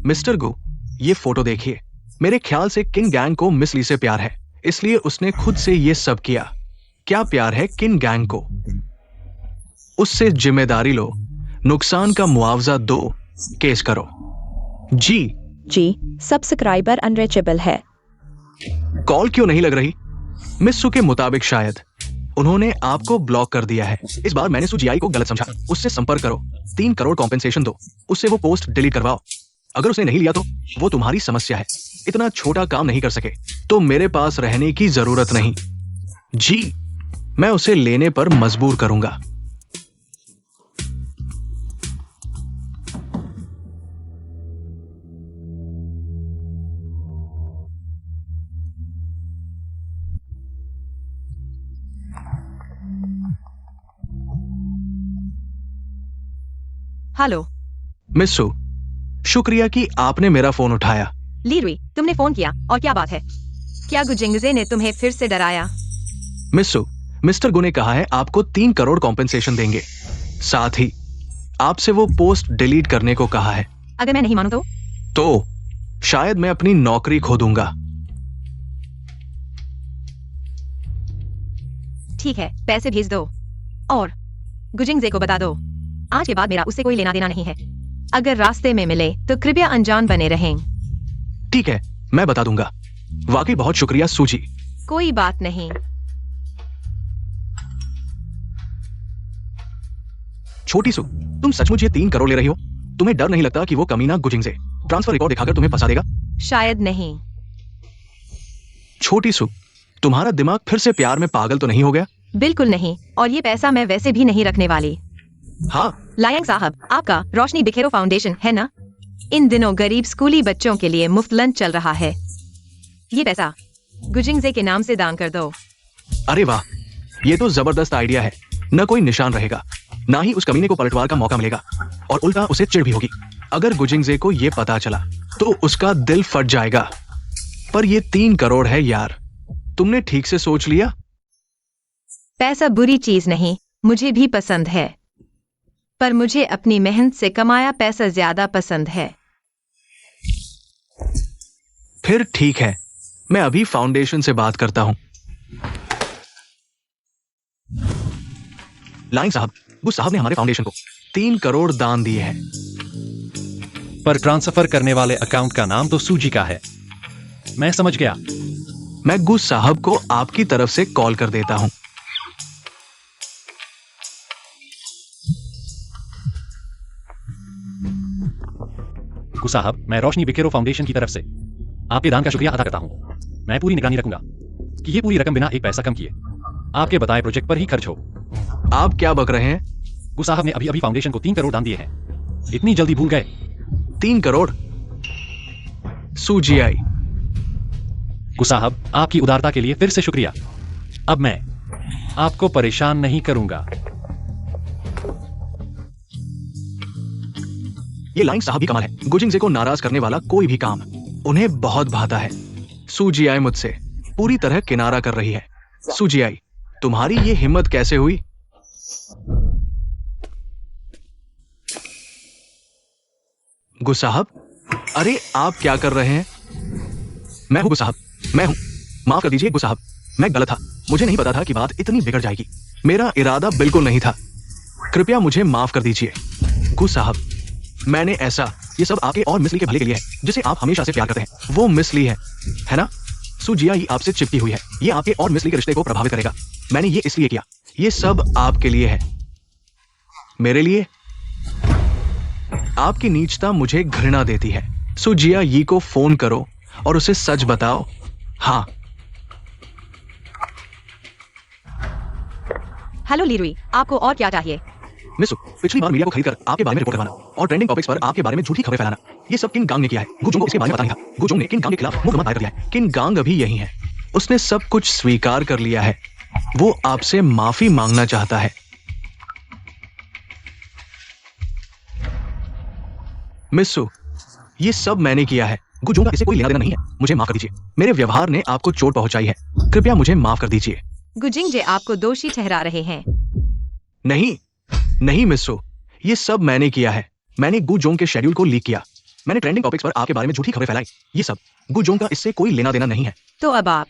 मिस्टर गु, ये फोटो देखिए। मेरे ख्याल से किन गैंग को मिस ली से प्यार है, इसलिए उसने खुद से ये सब किया। क्या प्यार है किन गैंग को? उससे जिम्मेदारी लो, नुकसान का मुआवजा दो, केस करो। जी, सब्सक्राइबर अनरीचेबल है। कॉल क्यों नहीं लग रही? मिस्सू के मुताबिक शायद उन्होंने आपको ब्लॉक कर दिया है। इस बार मैंने सुजियाई को गलत समझा। उससे संपर्क करो, 3 करोड़ कॉम्पेंसेशन दो, उससे वो पोस्ट डिलीट करवाओ। अगर उसने नहीं लिया तो वो तुम्हारी समस्या है। इतना छोटा काम नहीं कर सके तो मेरे पास रहने की जरूरत नहीं। जी, मैं उसे लेने पर मजबूर करूंगा। हेलो मिस्सू, शुक्रिया कि आपने मेरा फोन उठाया। लीरुई, तुमने फोन किया और क्या बात है? क्या गुजिंगजे ने तुम्हें फिर से डराया? मिस्सू, मिस्टर गु ने कहा है आपको 3 करोड़ कॉम्पेंसेशन देंगे। साथ ही आपसे वो पोस्ट डिलीट करने को कहा है। अगर मैं नहीं मानूं तो शायद मैं अपनी नौकरी खो दूंगा। ठीक है, पैसे भेज दो और गुजिंगजे को बता दो आज के बाद मेरा उससे कोई लेना देना नहीं है। अगर रास्ते में मिले तो कृपया अनजान बने रहें। ठीक है, मैं बता दूंगा। वाकई बहुत शुक्रिया सूजी। कोई बात नहीं। छोटी सु, तुम सचमुच ये 3 करोड़ ले रही हो? तुम्हें डर नहीं लगता कि वो कमीना गुजिंगजे ट्रांसफर रिकॉर्ड दिखाकर तुम्हें फंसा देगा? शायद नहीं। छोटी सु, तुम्हारा दिमाग फिर से प्यार में पागल तो नहीं हो गया? बिल्कुल नहीं, और ये पैसा मैं वैसे भी नहीं रखने वाली। हाँ। लायंग साहब, आपका रोशनी बिखेरो फाउंडेशन है ना? इन दिनों गरीब स्कूली बच्चों के लिए मुफ्त लंच चल रहा है। ये पैसा गुजिंगजे के नाम से दान कर दो। अरे वाह, ये तो जबरदस्त आइडिया है। न कोई निशान रहेगा, ना ही उस कमीने को पलटवार का मौका मिलेगा, और उल्टा उसे चिढ़ भी होगी। अगर गुजिंगजे को ये पता चला तो उसका दिल फट जाएगा। पर ये 3 करोड़ है यार, तुमने ठीक से सोच लिया? पैसा बुरी चीज नहीं, मुझे भी पसंद है, पर मुझे अपनी मेहनत से कमाया पैसा ज्यादा पसंद है। फिर ठीक है, मैं अभी फाउंडेशन से बात करता हूं। लाइन साहब, गुस साहब ने हमारे फाउंडेशन को 3 करोड़ दान दिए हैं। पर ट्रांसफर करने वाले अकाउंट का नाम तो सूजी का है। मैं समझ गया। मैं गुस साहब को आपकी तरफ से कॉल कर देता हूं। गुस साहब, मैं रोशनी बिखेरो फाउंडेशन की तरफ से आपके दान का शुक्रिया अदा करता हूं। मैं पूरी निगरानी रखूंगा कि ये पूरी रकम बिना एक पैसा कम किए आपके बताए प्रोजेक्ट पर ही खर्च हो। आप क्या बक रहे हैं? गुस साहब ने अभी अभी फाउंडेशन को 3 करोड़ दान दिए हैं। इतनी जल्दी भूल गए? 3 करोड़? सूजी आई। गुस साहब, आपकी उदारता के लिए फिर से शुक्रिया। अब मैं आपको परेशान नहीं करूंगा। ये लाइन साहब ही कमाल है। गुजिंगजे को नाराज करने वाला कोई भी काम उन्हें बहुत भाता है। सूजी आई मुझसे पूरी तरह किनारा कर रही है। सूजी आई, तुम्हारी ये हिम्मत कैसे हुई? गुस साहब, अरे आप क्या कर रहे हैं? मैं हूं गुस साहब, मैं हूं। माफ कर दीजिए गुस साहब, मैं गलत था। मुझे नहीं पता था कि बात इतनी बिगड़ जाएगी। मेरा इरादा बिल्कुल नहीं था। कृपया मुझे माफ कर दीजिए गुस साहब। मैंने ऐसा, ये सब आपके और मिसली के भले के लिए है, जिसे आप हमेशा से प्यार करते हैं। वो मिसली है ना? सुजिया ही आपसे चिपकी हुई है। ये आपके और मिसली के रिश्ते को प्रभावित करेगा। मैंने ये इसलिए किया। ये सब आपके लिए है। मेरे लिए? आपकी नीचता मुझे घृणा देती है। सुजिया यी को फोन करो और उसे सच बताओ। हाँ। हेलो लीरुई, आपको और क्या चाहिए? मिसु, पिछली बार मीडिया को खरीदकर आपके बारे में रिपोर्ट करवाना और ट्रेंडिंग टॉपिक्स पर आपके बारे में झूठी खबरें फैलाना, ये सब किन गांग ने किया है। गुजोंग को इसके बारे में पता नहीं था। गुजोंग ने किन गांग के खिलाफ मुकदमा दायर कर दिया है। किन गांग अभी यही है। उसने सब कुछ स्वीकार कर लिया है। वो आपसे माफी मांगना चाहता है। मिसु, ये सब मैंने किया है। गुजोंग का इसे कोई लेना देना नहीं है। मुझे माफ कर दीजिए। मेरे व्यवहार ने आपको चोट पहुंचाई है। कृपया मुझे माफ कर दीजिए। गुजिंगजे आपको दोषी ठहरा रहे हैं। नहीं नहीं मिसो, ये सब मैंने किया है। मैंने गुजोंग के शेड्यूल को लीक किया। मैंने ट्रेंडिंग टॉपिक्स पर आपके बारे में झूठी खबरें फैलाई। ये सब गुजोंग का इससे कोई लेना देना नहीं है। तो अब आप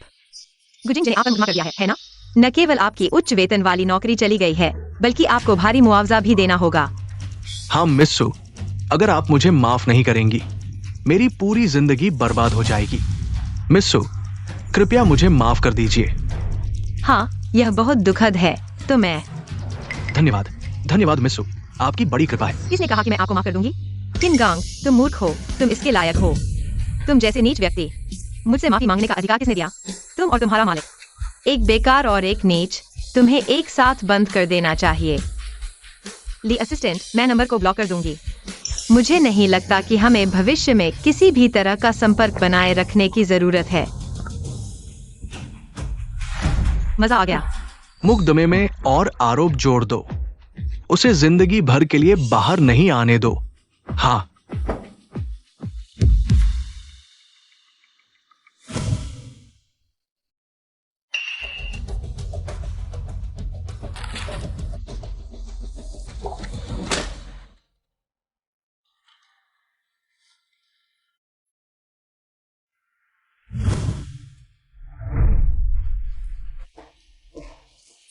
गुजिंगजे ने आपका मुकदमा कर दिया है ना? न केवल आपकी उच्च वेतन वाली नौकरी चली गई है, बल्कि आपको भारी मुआवजा भी देना होगा। हाँ मिसो, अगर आप मुझे माफ नहीं करेंगी, मेरी पूरी जिंदगी बर्बाद हो जाएगी। मिसो, कृपया मुझे माफ कर दीजिए। हाँ, यह बहुत दुखद है। तो मैं धन्यवाद। धन्यवाद मिसु, आपकी बड़ी कृपा है। किसने कहा कि मैं आपको माफ कर दूंगी? किन गांग, तुम मूर्ख हो। तुम इसके लायक हो। तुम जैसे नीच व्यक्ति, मुझसे माफी मांगने का अधिकार किसने दिया? तुम और तुम्हारा मालिक। एक बेकार और एक नीच, तुम्हें एक साथ बंद कर देना चाहिए। ली असिस्टेंट, मैं नंबर को ब्लॉक कर दूंगी। मुझे नहीं लगता कि हमें भविष्य में किसी भी तरह का संपर्क बनाए रखने की जरूरत है। मजा आ गया। मुकदमे में और आरोप जोड़ दो। उसे जिंदगी भर के लिए बाहर नहीं आने दो। हाँ।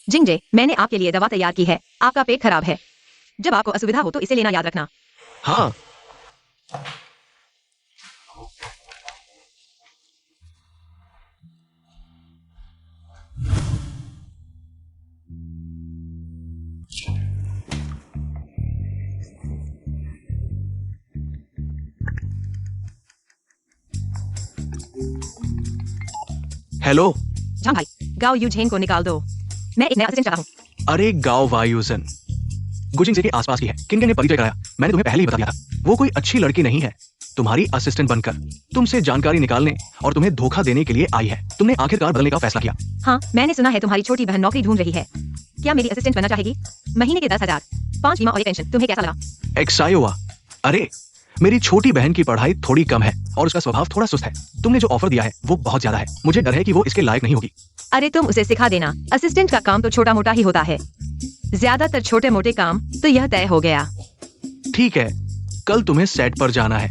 जिंगजे, मैंने आपके लिए दवा तैयार की है। आपका पेट खराब है। जब आपको असुविधा हो तो इसे लेना याद रखना। हाँ। हेलो। झांग भाई, गाओ यूझेन को निकाल दो। मैं एक नया असिस्टेंट चाहता हूँ। अरे गाओ वायुजन गुजिंग से के आसपास की है। किन ने परिचय कराया? मैंने तुम्हें पहले ही बता दिया था। वो कोई अच्छी लड़की नहीं है। तुम्हारी असिस्टेंट बनकर तुमसे जानकारी निकालने और तुम्हें धोखा देने के लिए आई है। तुमने आखिरकार बदलने का फैसला किया। हाँ, मैंने सुना है तुम्हारी छोटी बहन नौकरी ढूंढ रही है। क्या मेरी असिस्टेंट बनना चाहेगी? महीने के 10,000, 5 बीमा और 1 पेंशन। तुम्हें कैसा लगा? एक्सायोवा, अरे मेरी छोटी बहन की पढ़ाई थोड़ी कम है और उसका स्वभाव थोड़ा सुस्त है। तुमने जो ऑफर दिया है वो बहुत ज्यादा है। मुझे डर है कि वो इसके लायक नहीं होगी। अरे तुम उसे सिखा देना। असिस्टेंट का काम तो छोटा मोटा ही होता है। ज्यादातर छोटे मोटे काम तो यह तय हो गया। ठीक है, कल तुम्हें सेट पर जाना है।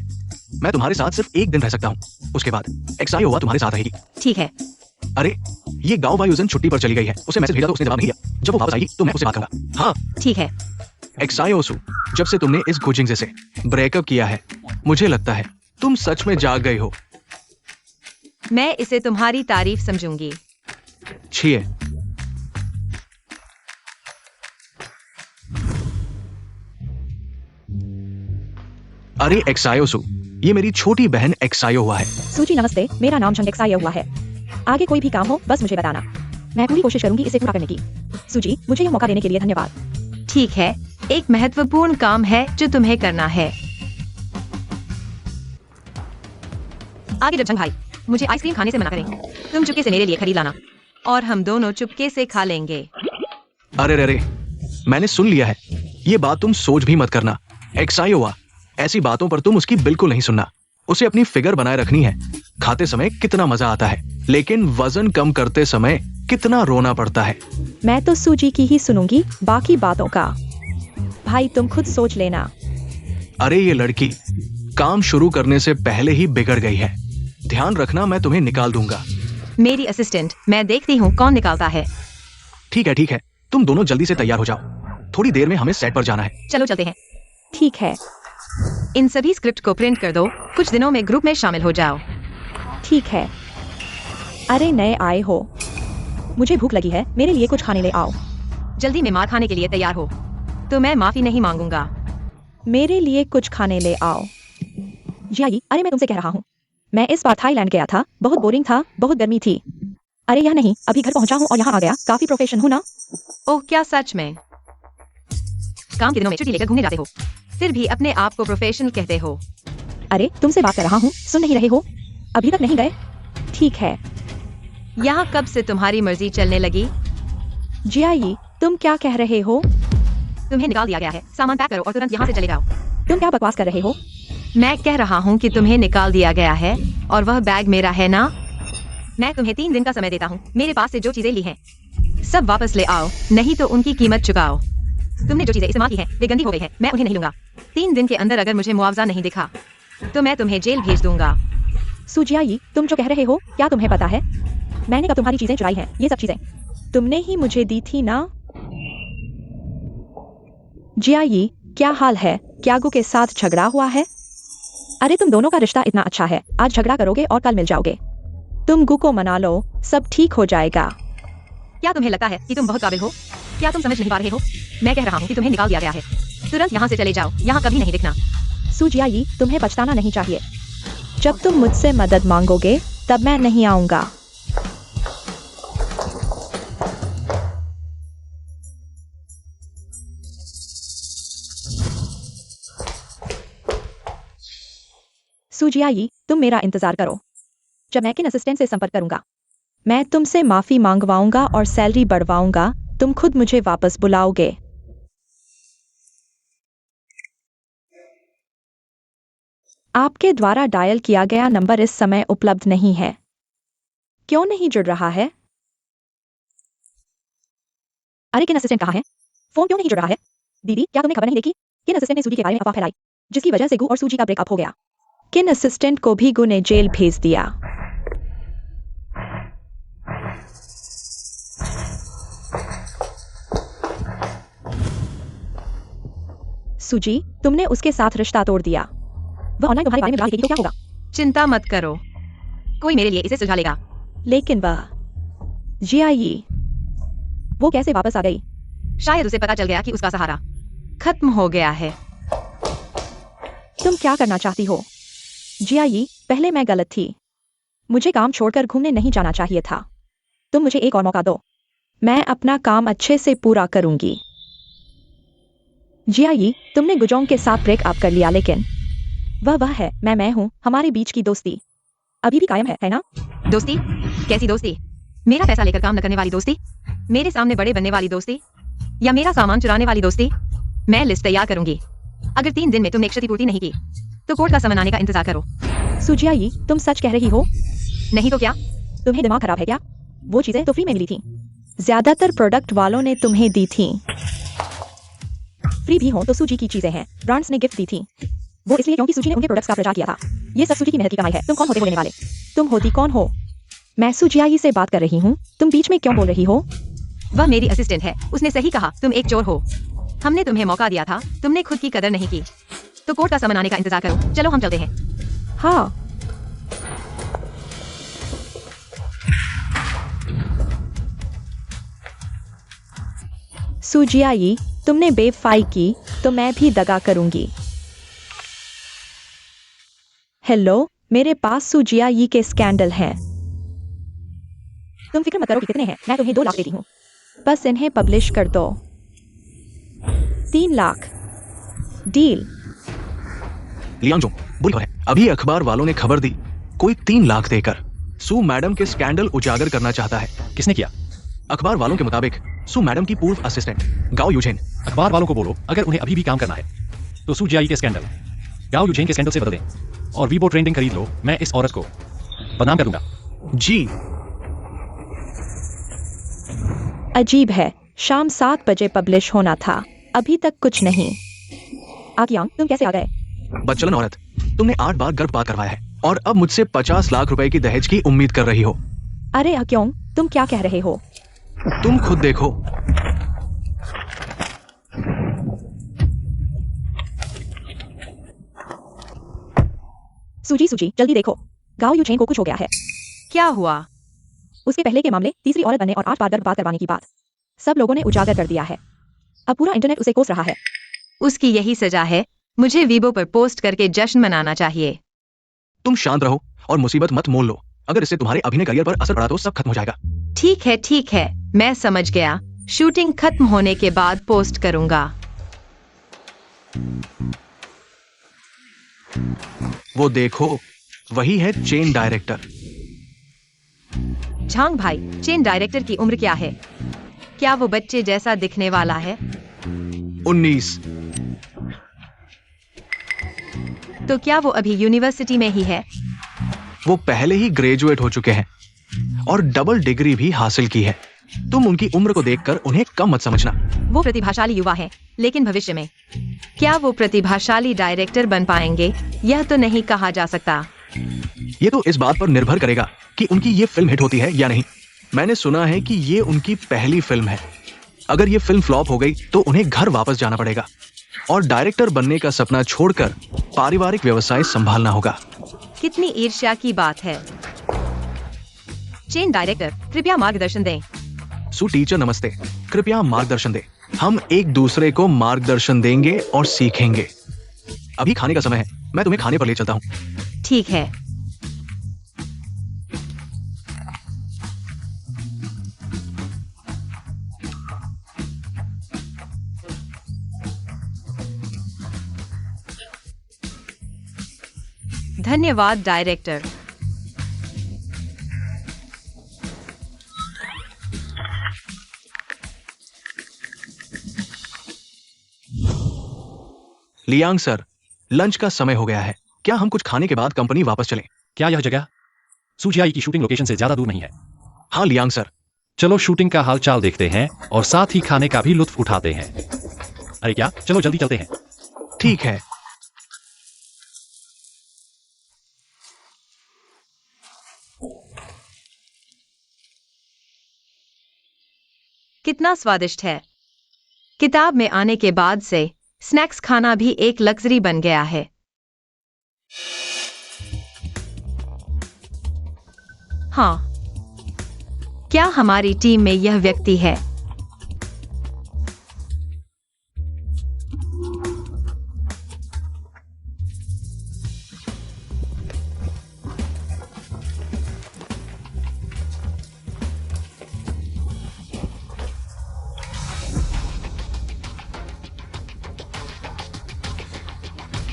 मैं तुम्हारे साथ सिर्फ 1 दिन रह सकता हूँ। उसके बाद एक्सायोवा तुम्हारे साथ रहेगी। ठीक है। अरे ये गाँव वायुजन छुट्टी पर चली गई है। उसे मैसेज भेजा तो उसने जवाब नहीं दिया। जब वो वापस आएगी तो मैं उससे बात करूंगा। हाँ ठीक है। एक्सायोसु, जब से तुमने इस गुजिंग से ब्रेकअप किया है मुझे लगता है तुम सच में जाग गई हो। मैं इसे तुम्हारी तारीफ समझूंगी। छिए। अरे एक्सायोसु, ये मेरी छोटी बहन एक्सायो हुआ है। सूजी नमस्ते, मेरा नाम झंग एक्सायो हुआ है। आगे कोई भी काम हो बस मुझे बताना। मैं पूरी कोशिश करूंगी इसे पूरा करने की। सूजी, मुझे यह मौका देने के लिए धन्यवाद। ठीक है, एक महत्वपूर्ण काम है जो तुम्हें करना है। आगे जब झंग भाई मुझे आइसक्रीम खाने से मना करें, तुम चुपके से मेरे लिए खरीद लाना और हम दोनों चुपके से खा लेंगे। अरे रे रे, मैंने सुन लिया है। ये बात तुम सोच भी मत करना। एक्सायोवा, ऐसी बातों पर तुम उसकी बिल्कुल नहीं सुनना। उसे अपनी फिगर बनाए रखनी है। खाते समय कितना मजा आता है, लेकिन वजन कम करते समय कितना रोना पड़ता है। मैं तो सूजी की ही सुनूंगी, बाकी बातों का भाई तुम खुद सोच लेना। अरे ये लड़की काम शुरू करने से पहले ही बिगड़ गई है। ध्यान रखना, मैं तुम्हें निकाल दूंगा। मेरी असिस्टेंट, मैं देखती हूँ कौन निकालता है। ठीक है, तुम दोनों जल्दी से तैयार हो जाओ। थोड़ी देर में हमें सेट पर जाना है। चलो चलते हैं। ठीक है। इन सभी स्क्रिप्ट को प्रिंट कर दो। कुछ दिनों में ग्रुप में शामिल हो जाओ। ठीक है। अरे नए आए हो, मुझे भूख लगी है, मेरे लिए कुछ खाने ले आओ। जल्दी में मार खाने के लिए तैयार हो तो मैं माफी नहीं मांगूंगा। मेरे लिए कुछ खाने ले आओ। जियाई, अरे मैं तुमसे कह रहा हूँ, मैं इस बार थाईलैंड गया था, बहुत बोरिंग था, बहुत गर्मी थी। अरे यह नहीं, अभी घर पहुंचा हूँ और यहाँ आ गया। काफी प्रोफेशन हूँ ना। ओह क्या सच में? काम के दिनों में छुट्टी लेकर घूमने जाते हो, फिर भी अपने आप को प्रोफेशनल कहते हो। अरे तुमसे बात कर रहा हूँ, सुन नहीं रहे हो? अभी तक नहीं गए? ठीक है। यहाँ कब से तुम्हारी मर्जी चलने लगी? जियाई, तुम क्या कह रहे हो? तुम्हें निकाल दिया गया है। सामान पैक करो और तुरंत यहाँ से चले जाओ। तुम क्या बकवास कर रहे हो? मैं कह रहा हूँ कि तुम्हें निकाल दिया गया है और वह बैग मेरा है ना। मैं तुम्हें 3 दिन का समय देता हूँ। मेरे पास से जो चीजें ली हैं सब वापस ले आओ, नहीं तो उनकी कीमत चुकाओ। तुमने जो चीजें इस्तेमाल की हैं वे गंदी हो गई हैं, मैं उन्हें नहीं लूंगा। 3 दिन के अंदर अगर मुझे मुआवजा नहीं दिखा तो मैं तुम्हें जेल भेज दूंगा। सुजियाई, तुम जो कह रहे हो क्या तुम्हें पता है मैंने कब तुम्हारी चीजें चुराई हैं? ये सब चीजें तुमने ही मुझे दी थी ना। जियाई, क्या हाल है? क्या गु के साथ झगड़ा हुआ है? अरे तुम दोनों का रिश्ता इतना अच्छा है, आज झगड़ा करोगे और कल मिल जाओगे। तुम गु को मना लो, सब ठीक हो जाएगा। क्या तुम्हें लगता है कि तुम बहुत काबिल हो? क्या तुम समझ नहीं पा रहे हो? मैं कह रहा हूँ कि तुम्हें निकाल दिया गया है। तुरंत यहाँ से चले जाओ, यहाँ कभी नहीं दिखना। सुजियाई, तुम्हें पछताना नहीं चाहिए। जब तुम मुझसे मदद मांगोगे तब मैं नहीं आऊंगा। सुजियाई, तुम मेरा इंतजार करो। जब मैं किन असिस्टेंट से संपर्क करूंगा, मैं तुमसे माफी मांगवाऊंगा और सैलरी बढ़वाऊंगा। तुम खुद मुझे वापस बुलाओगे। आपके द्वारा डायल किया गया नंबर इस समय उपलब्ध नहीं है। क्यों नहीं जुड़ रहा है? अरे किन असिस्टेंट कहाँ है? फोन क्यों नहीं जुड़ रहा है? दीदी, क्या तुम्हें खबर नहीं देखी? किन असिस्टेंट ने सूजी के बारे में अफवाह फैलाई, जिसकी वजह से गु और सूजी का ब्रेकअप हो गया। किन असिस्टेंट को भी गु ने जेल भेज दिया। सुजी, तुमने उसके साथ रिश्ता तोड़ दिया। वह ऑनलाइन तुम्हारे बारे में बुरा लिखेगी तो क्या होगा? चिंता मत करो, कोई मेरे लिए इसे सुलझा लेगा। लेकिन वह जियाई, वो कैसे वापस आ गई? शायद उसे पता चल गया कि उसका सहारा खत्म हो गया है। तुम क्या करना चाहती हो? जियाई, पहले मैं गलत थी। मुझे काम छोड़कर घूमने नहीं जाना चाहिए था। तुम मुझे एक और मौका दो। मैं अपना काम अच्छे से पूरा करूंगी। जियाई, तुमने गुजोंग के साथ ब्रेकअप कर लिया, लेकिन वह है, मैं हूं। हमारे बीच की दोस्ती अभी भी कायम है ना? दोस्ती? कैसी दोस्ती? मेरा पैसा लेकर काम न करने वाली दोस्ती? मेरे सामने बड़े बनने वाली दोस्ती? या मेरा सामान चुराने वाली दोस्ती? मैं लिस्ट तैयार करूंगी। अगर 3 दिन में तुमने क्षतिपूर्ति नहीं की तो कोर्ट का समन आने का इंतजार करो। सुजियाई, तुम सच कह रही हो? नहीं तो क्या? तुम्हें दिमाग खराब है क्या? वो चीजें तो फ्री में मिली थी। ज्यादातर प्रोडक्ट वालों ने तुम्हें दी थी। फ्री भी हो तो सूजी की चीजें हैं, ब्रांड्स ने गिफ्ट दी थी। वो इसलिए क्योंकि सूजी ने उनके प्रोडक्ट्स का प्रचार किया था। ये सब सूजी की मेहनत की कमाई है। तुम कौन होते बोलने वाले? तुम होती कौन हो? मैं सुजियाई से बात कर रही हूँ। तुम बीच में क्यों बोल रही हो? वह मेरी असिस्टेंट है, उसने सही कहा, तुम एक चोर हो। हमने तुम्हें मौका दिया था, तुमने खुद की कदर नहीं की। तो कोर्ट का समन आने का इंतजार करो। चलो हम चलते हैं। हाँ। सुजियाई, तुमने बेवफाई की तो मैं भी दगा करूंगी। हेलो, मेरे पास सुजियाई के स्कैंडल हैं। तुम फिक्र मत करो कि कितने हैं, मैं तुम्हें 2 लाख देती हूँ। बस इन्हें पब्लिश कर दो। 3 लाख। डील। लियांगजोंग, बुरी खबर है। अभी अखबार वालों ने खबर दी, कोई 3 लाख देकर सू मैडम के स्कैंडल उजागर करना चाहता है। किसने किया? अखबार वालों के मुताबिक सू मैडम की पूर्व असिस्टेंट गाओ यूजेन। अखबार वालों को बोलो, अगर उन्हें अभी भी काम करना है तो सू जियाई के स्कैंडल गाओ यूजेन के स्कैंडल से बदल दें और वीबो ट्रेंडिंग खरीद लो। मैं इस औरत को बदनाम कर दूंगा। जी। अजीब है, शाम 7 बजे पब्लिश होना था, अभी तक कुछ नहीं। आकियांग, तुम कैसे आ गए? बदचलन औरत, तुमने 8 बार गर्भपात करवाया है और अब मुझसे 50 लाख रुपए की दहेज की उम्मीद कर रही हो। अरे आकियांग, तुम क्या कह रहे हो? तुम खुद देखो। सूजी, जल्दी देखो, गाओ यूजेन को कुछ हो गया है। क्या हुआ? उसके पहले के मामले, तीसरी औरत बनने और 8 बार गर्भपात करवाने की बात, सब लोगों ने उजागर कर दिया है। अब पूरा इंटरनेट उसे कोस रहा है। उसकी यही सजा है। मुझे वीबो पर पोस्ट करके जश्न मनाना चाहिए। तुम शांत रहो और मुसीबत मत मोल लो। अगर इससे तुम्हारे अभिनय करियर पर असर पड़ा तो सब खत्म हो जाएगा। ठीक है, मैं समझ गया। शूटिंग खत्म होने के बाद पोस्ट करूंगा। वो देखो, वही है चेन डायरेक्टर। झांग भाई, चेन डायरेक्टर की उम्र क्या है? क्या वो बच्चे जैसा दिखने वाला है? 19। तो क्या वो अभी यूनिवर्सिटी में ही है? वो पहले ही ग्रेजुएट हो चुके हैं और डबल डिग्री भी हासिल की है। तुम उनकी उम्र को देखकर उन्हें कम मत समझना। वो प्रतिभाशाली युवा है, लेकिन भविष्य में क्या वो प्रतिभाशाली डायरेक्टर बन पाएंगे, यह तो नहीं कहा जा सकता। ये तो इस बात पर निर्भर करेगा कि उनकी ये फिल्म हिट होती है या नहीं। मैंने सुना है कि ये उनकी पहली फिल्म है। अगर ये फिल्म फ्लॉप हो गई तो उन्हें घर वापस जाना पड़ेगा और डायरेक्टर बनने का सपना छोड़कर पारिवारिक व्यवसाय संभालना होगा। कितनी ईर्ष्या की बात है। चेन डायरेक्टर, कृपया मार्गदर्शन दें। सू टीचर नमस्ते, कृपया मार्गदर्शन दें। हम एक दूसरे को मार्गदर्शन देंगे और सीखेंगे। अभी खाने का समय है, मैं तुम्हें खाने पर ले चलता हूँ। ठीक है। धन्यवाद डायरेक्टर। लियांग सर, लंच का समय हो गया है। क्या हम कुछ खाने के बाद कंपनी वापस चलें? क्या यह जगह सू जियाई की शूटिंग लोकेशन से ज्यादा दूर नहीं है? हाँ लियांग सर। चलो शूटिंग का हाल चाल देखते हैं और साथ ही खाने का भी लुत्फ उठाते हैं। अरे क्या, चलो जल्दी चलते हैं। ठीक है। कितना स्वादिष्ट है। किताब में आने के बाद से स्नैक्स खाना भी एक लग्जरी बन गया है। हाँ, क्या हमारी टीम में यह व्यक्ति है?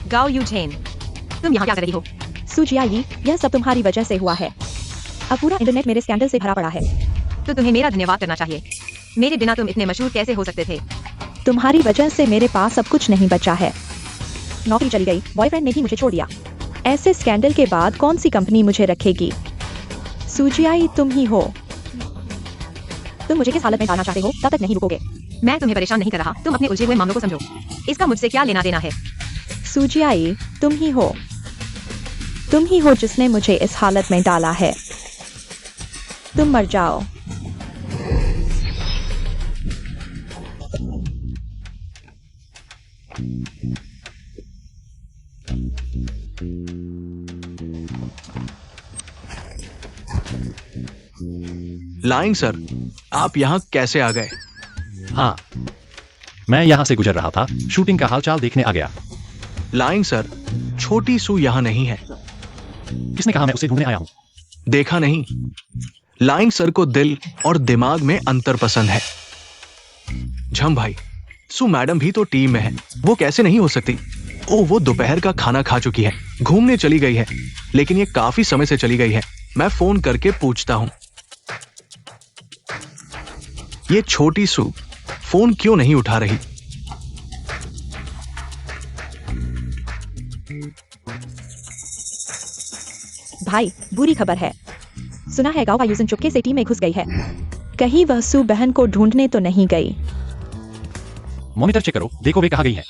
गाओ यूझेन, तुम यहाँ क्या कर रही हो? सुजियाई, यह सब तुम्हारी वजह से हुआ है। अब पूरा इंटरनेट मेरे स्कैंडल से भरा पड़ा है। तो तुम्हें मेरा धन्यवाद करना चाहिए। मेरे बिना तुम इतने मशहूर कैसे हो सकते थे? तुम्हारी वजह से मेरे पास अब कुछ नहीं बचा है। नौकरी चली गई, बॉयफ्रेंड ने भी मुझे छोड़ दिया। ऐसे स्कैंडल के बाद कौन सी कंपनी मुझे रखेगी? सुजियाई, तुम ही हो। तुम मुझे किस हालत में डालना चाहते हो, तब तक नहीं रुकोगे। मैं तुम्हें परेशान नहीं कर रहा, तुम अपने उलझे हुए मामलों को समझो। इसका मुझसे क्या लेना देना है? सुजियाई, तुम ही हो। तुम ही हो जिसने मुझे इस हालत में डाला है। तुम मर जाओ। लाइंग सर, आप यहाँ कैसे आ गए? हाँ, मैं यहाँ से गुजर रहा था, शूटिंग का हालचाल देखने आ गया। लाइंग सर, छोटी सू यहाँ नहीं है। किसने कहा मैं उसे ढूंढने आया हूँ? देखा नहीं। लाइंग सर को दिल और दिमाग में अंतर पसंद है। झम भाई, सू मैडम भी तो टीम में है, वो कैसे नहीं हो सकती? ओ, वो दोपहर का खाना खा चुकी है, घूमने चली गई है, लेकिन ये काफी समय से चली गई है। मैं फोन करके पूछता हूँ। ये छोटी सू फोन क्यों नहीं उठा रही? भाई, बुरी खबर है। सुना है गांव का यूजन चुपके से टीम में घुस गई है। कहीं वह सू बहन को ढूंढने तो नहीं गई? मॉनिटर चेक करो, देखो वे कहाँ गई है।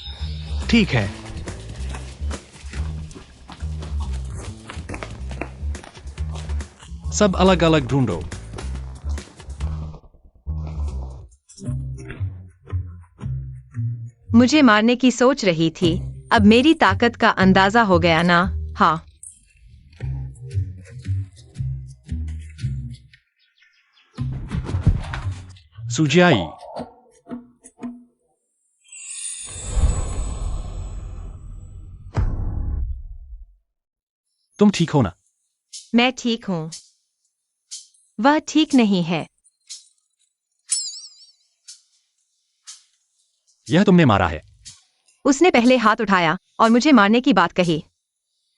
ठीक है। सब अलग अलग ढूंढो। मुझे मारने की सोच रही थी, अब मेरी ताकत का अंदाजा हो गया ना? हाँ। सुजियाई, तुम ठीक हो ना? मैं ठीक हूँ। वह ठीक नहीं है। यह तुमने मारा है। उसने पहले हाथ उठाया और मुझे मारने की बात कही।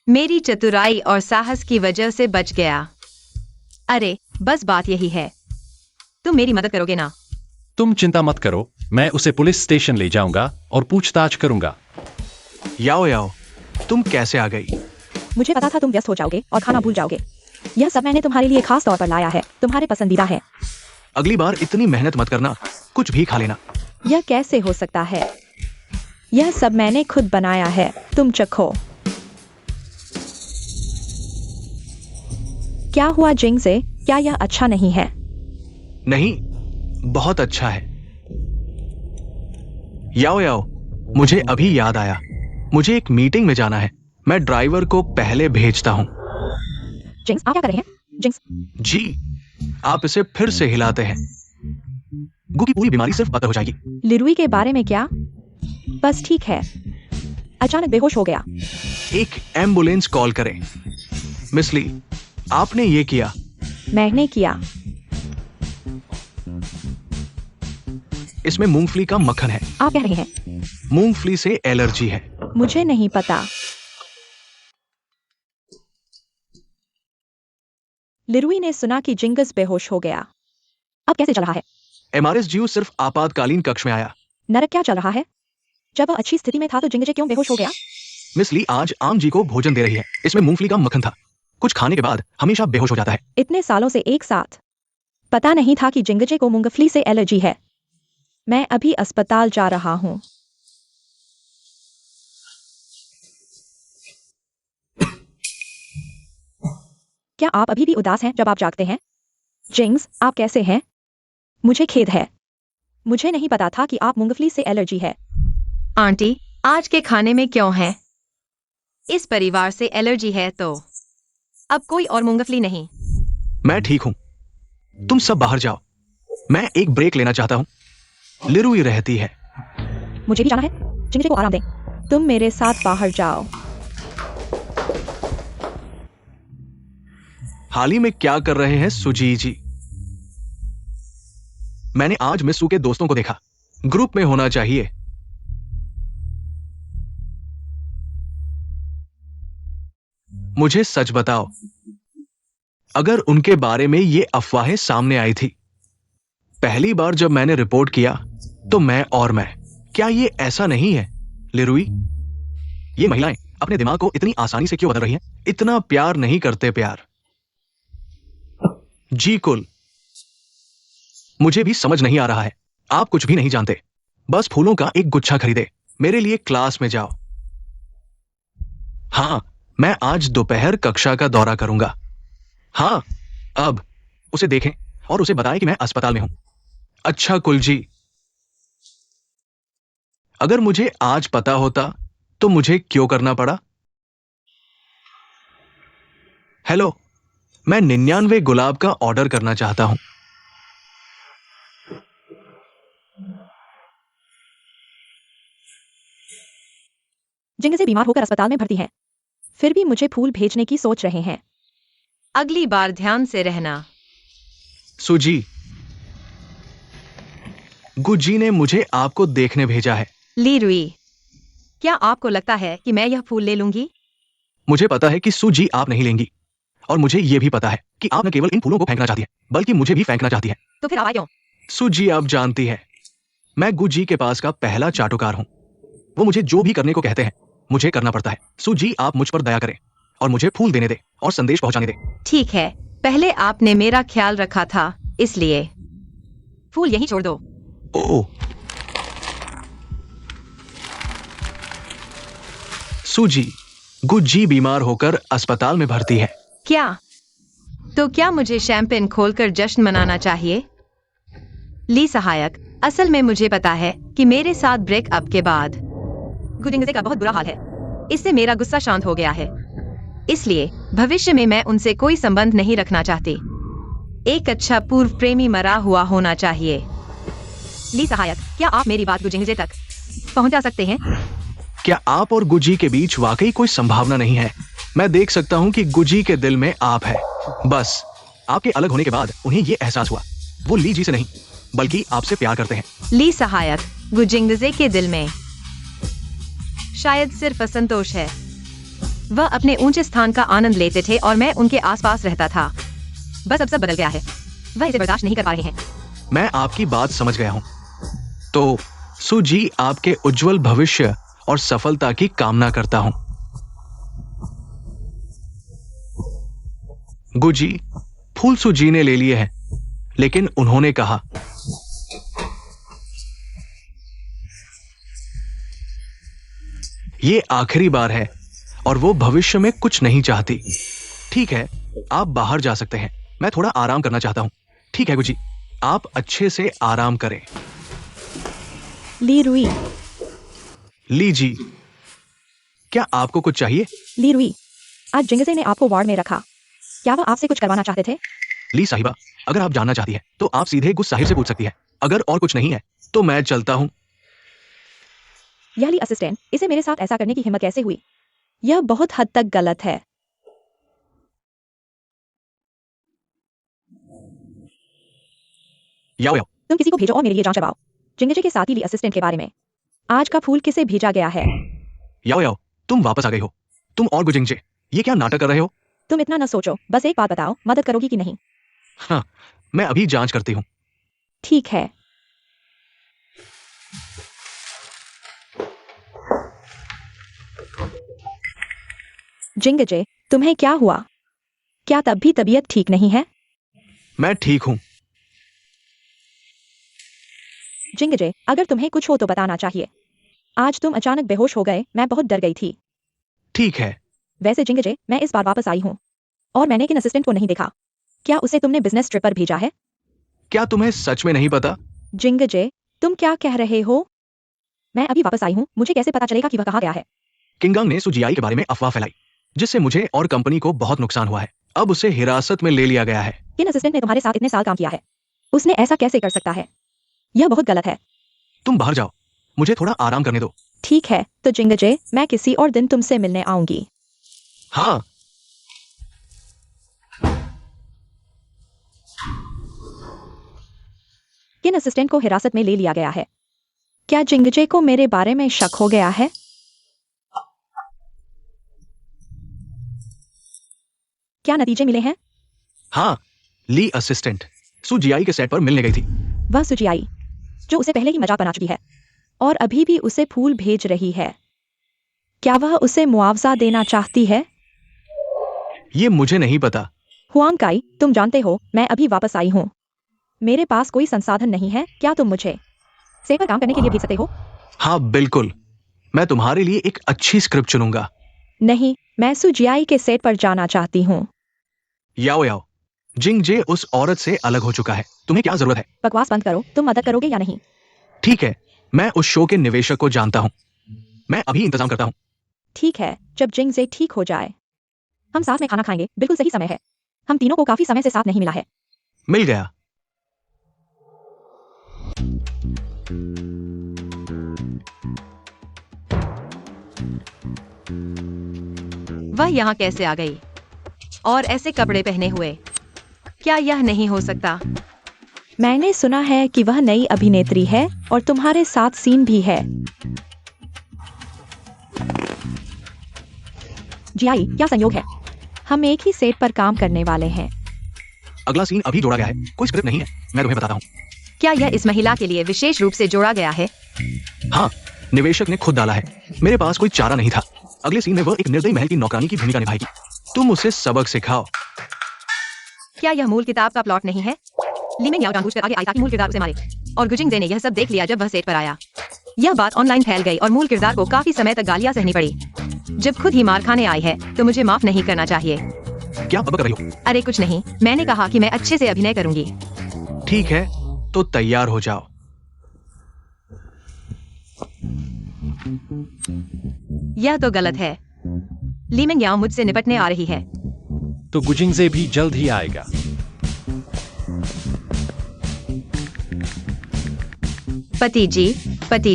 मेरी चतुराई और साहस की वजह से बच गया। अरे, बस बात यही है। तुम मेरी मदद करोगे ना? तुम चिंता मत करो, मैं उसे पुलिस स्टेशन ले जाऊंगा और पूछताछ करूंगा। याओ याओ, तुम कैसे आ गई? मुझे पता था तुम व्यस्त हो जाओगे और खाना भूल जाओगे। यह सब मैंने तुम्हारे लिए खास तौर पर लाया है, तुम्हारे पसंदीदा है। अगली बार इतनी मेहनत मत करना, कुछ भी खा लेना। यह कैसे हो सकता है? यह सब मैंने खुद बनाया है, तुम चखो। क्या हुआ जिंग से? क्या यह अच्छा नहीं है? नहीं, बहुत अच्छा है। याओ याओ, मुझे अभी याद आया, मुझे एक मीटिंग में जाना है। मैं ड्राइवर को पहले भेजता हूँ। जिंक्स, आप क्या कर रहे हैं? जिंक्स, जी, आप इसे फिर से हिलाते हैं। गु की पूरी बीमारी सिर्फ पता हो जाएगी। लिरुई के बारे में क्या? बस ठीक है। अचानक बेहोश हो गया। एक एम्बुलेंस कॉल करें। मिस ली, आपने ये किया। मैंने किया। इसमें मूंगफली का मक्खन है। आप कह रहे हैं? मूंगफली से एलर्जी है। मुझे नहीं पता। लिरुई ने सुना कि जिंगस बेहोश हो गया। अब कैसे चल रहा है? एमआरएस जीव सिर्फ आपातकालीन कक्ष में आया। नरक क्या चल रहा है? जब वह अच्छी स्थिति में था तो जिंगजे क्यों बेहोश हो गया? मिस ली आज आम जी को भोजन दे रही है, इसमें मूंगफली का मक्खन था। कुछ खाने के बाद हमेशा बेहोश हो जाता है। इतने सालों से एक साथ पता नहीं था कि जिंगजे को मूंगफली से एलर्जी है। मैं अभी अस्पताल जा रहा हूँ। क्या आप अभी भी उदास हैं जब आप जागते हैं? जिंग्स, आप कैसे हैं? मुझे खेद है। मुझे नहीं पता था कि आप मूंगफली से एलर्जी है। आंटी, आज के खाने में क्यों है? इस परिवार से एलर्जी है तो अब कोई और मूंगफली नहीं। मैं ठीक हूं, तुम सब बाहर जाओ, मैं एक ब्रेक लेना चाहता हूं। लिरुई रहती है। मुझे भी जाना है। जिंगजे को आराम दें। तुम मेरे साथ बाहर जाओ। हाल ही में क्या कर रहे हैं सुजी जी? मैंने आज मिसू के दोस्तों को देखा, ग्रुप में होना चाहिए। मुझे सच बताओ, अगर उनके बारे में ये अफवाहें सामने आई थी पहली बार जब मैंने रिपोर्ट किया, तो मैं क्या ये ऐसा नहीं है लिरुई? ये महिलाएं अपने दिमाग को इतनी आसानी से क्यों बदल रही हैं? इतना प्यार नहीं करते प्यार। जी कुल, मुझे भी समझ नहीं आ रहा है। आप कुछ भी नहीं जानते, बस फूलों का एक गुच्छा खरीदे, मेरे लिए क्लास में जाओ। हाँ, मैं आज दोपहर कक्षा का दौरा करूंगा। हाँ, अब उसे देखें और उसे बताएं कि मैं अस्पताल में हूं। अच्छा कुल जी, अगर मुझे आज पता होता तो मुझे क्यों करना पड़ा? हेलो, मैं 99 गुलाब का ऑर्डर करना चाहता हूं। जिंगजे बीमार होकर अस्पताल में भर्ती है, फिर भी मुझे फूल भेजने की सोच रहे हैं। अगली बार ध्यान से रहना। सुजी, गुजी ने मुझे आपको देखने भेजा है। लीरुई, क्या आपको लगता है कि मैं यह फूल ले लूंगी? मुझे पता है कि सुजी आप नहीं लेंगी, और मुझे यह भी पता है कि आप न केवल इन फूलों को फेंकना चाहती है, बल्कि मुझे भी फेंकना चाहती है। तो फिर आवाज क्यों? सुजी, आप जानती है, मैं गुजी के पास का पहला चाटुकार हूं। वो मुझे जो भी करने को कहते हैं, मुझे करना पड़ता है। सुजी, आप मुझ पर दया करें और मुझे फूल देने दे और संदेश पहुंचाने दे। ठीक है, पहले आपने मेरा ख्याल रखा था, इसलिए फूल यहीं छोड़ दो। ओह, सुजी, गुज्जी बीमार होकर अस्पताल में भर्ती है। क्या? तो क्या मुझे शैंपेन खोलकर जश्न मनाना चाहिए? ली सहायक, असल में मुझे पता है कि मेरे साथ ब्रेकअप के बाद गुजिंगजे का बहुत बुरा हाल है। इससे मेरा गुस्सा शांत हो गया है, इसलिए भविष्य में मैं उनसे कोई संबंध नहीं रखना चाहती। एक अच्छा पूर्व प्रेमी मरा हुआ होना चाहिए। ली सहायक, क्या आप मेरी बात गुजिंगजे तक पहुंचा सकते हैं? क्या आप और गुजी के बीच वाकई कोई संभावना नहीं है? मैं देख सकता हूं कि गुजी के दिल में आप है। बस आपके अलग होने के बाद उन्हें यह एहसास हुआ, वो ली जी से नहीं बल्कि आपसे प्यार करते हैं। ली सहायक, गुजिंगजे के दिल में शायद सिर्फ असंतोष है। वह अपने ऊंचे स्थान का आनंद लेते थे और मैं उनके आसपास रहता था। बस अब सब बदल गया है, वह इसे बर्दाश्त नहीं कर पा रहे हैं। मैं आपकी बात समझ गया हूं। तो सुजी, आपके उज्जवल भविष्य और सफलता की कामना करता हूं। गुजी, फूल सुजी ने ले लिए हैं, लेकिन उन्होंने कहा ये आखिरी बार है और वो भविष्य में कुछ नहीं चाहती। ठीक है, आप बाहर जा सकते हैं, मैं थोड़ा आराम करना चाहता हूं। ठीक है गुजी, आप अच्छे से आराम करें। लीरुई, लीजी, क्या आपको कुछ चाहिए? लीरुई, आज जिंगजे ने आपको वार्ड में रखा, क्या वह आपसे कुछ करवाना चाहते थे? ली साहिबा, अगर आप जानना चाहती हैं तो आप सीधे गुस साहिब से पूछ सकती हैं। अगर और कुछ नहीं है तो मैं चलता हूं। यह ली असिस्टेंट, इसे मेरे साथ ऐसा करने की हिम्मत कैसे हुई? यह बहुत हद तक गलत है। याओ याओ, तुम किसी को भेजो और मेरे लिए जांच करवाओ जिंगजे के साथी ली असिस्टेंट के बारे में। आज का फूल किसे भेजा गया है? याओ याओ, तुम वापस आ गई हो। तुम और गुजिंगजे, ये क्या नाटक कर रहे हो? तुम इतना न सोचो, बस एक बात बताओ, मदद करोगी कि नहीं? हाँ, मैं अभी जांच करती हूँ। ठीक है। जिंगजे, तुम्हें क्या हुआ? क्या तब भी तबीयत ठीक नहीं है? मैं ठीक हूँ। जिंगजे, अगर तुम्हें कुछ हो तो बताना चाहिए। आज तुम अचानक बेहोश हो गए, मैं बहुत डर गई थी। ठीक है। वैसे जिंगजे, मैं इस बार वापस आई हूँ और मैंने किन असिस्टेंट को नहीं देखा। क्या उसे तुमने बिजनेस ट्रिप पर भेजा है? क्या तुम्हें सच में नहीं पता? जिंगजे, तुम क्या कह रहे हो? मैं अभी वापस आई हूँ, मुझे कैसे पता चलेगा कि वह कहाँ गया है? किंगांग ने सुजियाई के बारे में अफवाह फैलाई, जिससे मुझे और कंपनी को बहुत नुकसान हुआ है। अब उसे हिरासत में ले लिया गया है। किन असिस्टेंट ने तुम्हारे साथ इतने साल काम किया है? उसने ऐसा कैसे कर सकता है? यह बहुत गलत है। तुम बाहर जाओ, मुझे थोड़ा आराम करने दो। ठीक है, तो जिंगजे, मैं किसी और दिन तुमसे मिलने आऊंगी। हाँ, किन असिस्टेंट को हिरासत में ले लिया गया है? क्या जिंगजे को मेरे बारे में शक हो गया है? क्या नतीजे मिले हैं? हाँ, ली असिस्टेंट सुजियाई के सेट पर मिलने गई थी। वह सुजियाई, जो उसे पहले ही मजाक बना चुकी है और अभी भी उसे फूल भेज रही है। क्या वह उसे मुआवजा देना चाहती है? ये मुझे नहीं पता। हुआंग काई, तुम जानते हो, मैं अभी वापस आई हूँ। मेरे पास कोई संसाधन नहीं है, क्या तुम मुझे सेट पर काम करने के लिए भेज सकते हो? हाँ बिल्कुल, मैं तुम्हारे लिए एक अच्छी स्क्रिप्ट चुनूंगा। नहीं, मैं सुजियाई के सेट पर जाना चाहती हूँ। याओ याओ, जिंगजे उस औरत से अलग हो चुका है, तुम्हें क्या जरूरत है? बकवास बंद करो, तुम मदद करोगे या नहीं? ठीक है, मैं उस शो के निवेशक को जानता हूँ, मैं अभी इंतजाम करता हूँ। ठीक है, जब जिंगजे ठीक हो जाए हम साथ में खाना खाएंगे। बिल्कुल सही समय है, हम तीनों को काफी समय से साथ नहीं मिला है। मिल गया। वह यहाँ कैसे आ गई? और ऐसे कपड़े पहने हुए? क्या यह नहीं हो सकता? मैंने सुना है कि वह नई अभिनेत्री है और तुम्हारे साथ सीन भी है। जियाई, क्या संयोग है, हम एक ही सेट पर काम करने वाले हैं। अगला सीन अभी जोड़ा गया है, कोई स्क्रिप्ट नहीं है, मैं तुम्हें बताता हूँ। क्या यह इस महिला के लिए विशेष रूप से जोड़ा गया है? हाँ, निवेशक ने खुद डाला है, मेरे पास कोई चारा नहीं था। अगले सीन में वह एक निर्दयी महल की नौकरानी की भूमिका निभाएगी, तुम उसे सबक सिखाओ। क्या यह मूल किताब का प्लॉट नहीं है? लीमिंग याओ जानबूझकर आगे आई ताकि मूल किरदार उसे मारे, और गुजिंगजे ने यह सब देख लिया जब वह सेट पर आया। यह बात ऑनलाइन फैल गई और मूल किरदार को काफी समय तक गालियां सहनी पड़ी। जब खुद ही मार खाने आई है तो मुझे माफ नहीं करना चाहिए। क्या बकबक कर रही हो? अरे कुछ नहीं, मैंने कहा कि मैं अच्छे से अभिनय करूंगी। ठीक है, तो तैयार हो जाओ। यह तो गलत है। लीमिंग याओ मुझसे निपटने आ रही है। तो गुजिंगजे भी जल्द ही आएगा। पति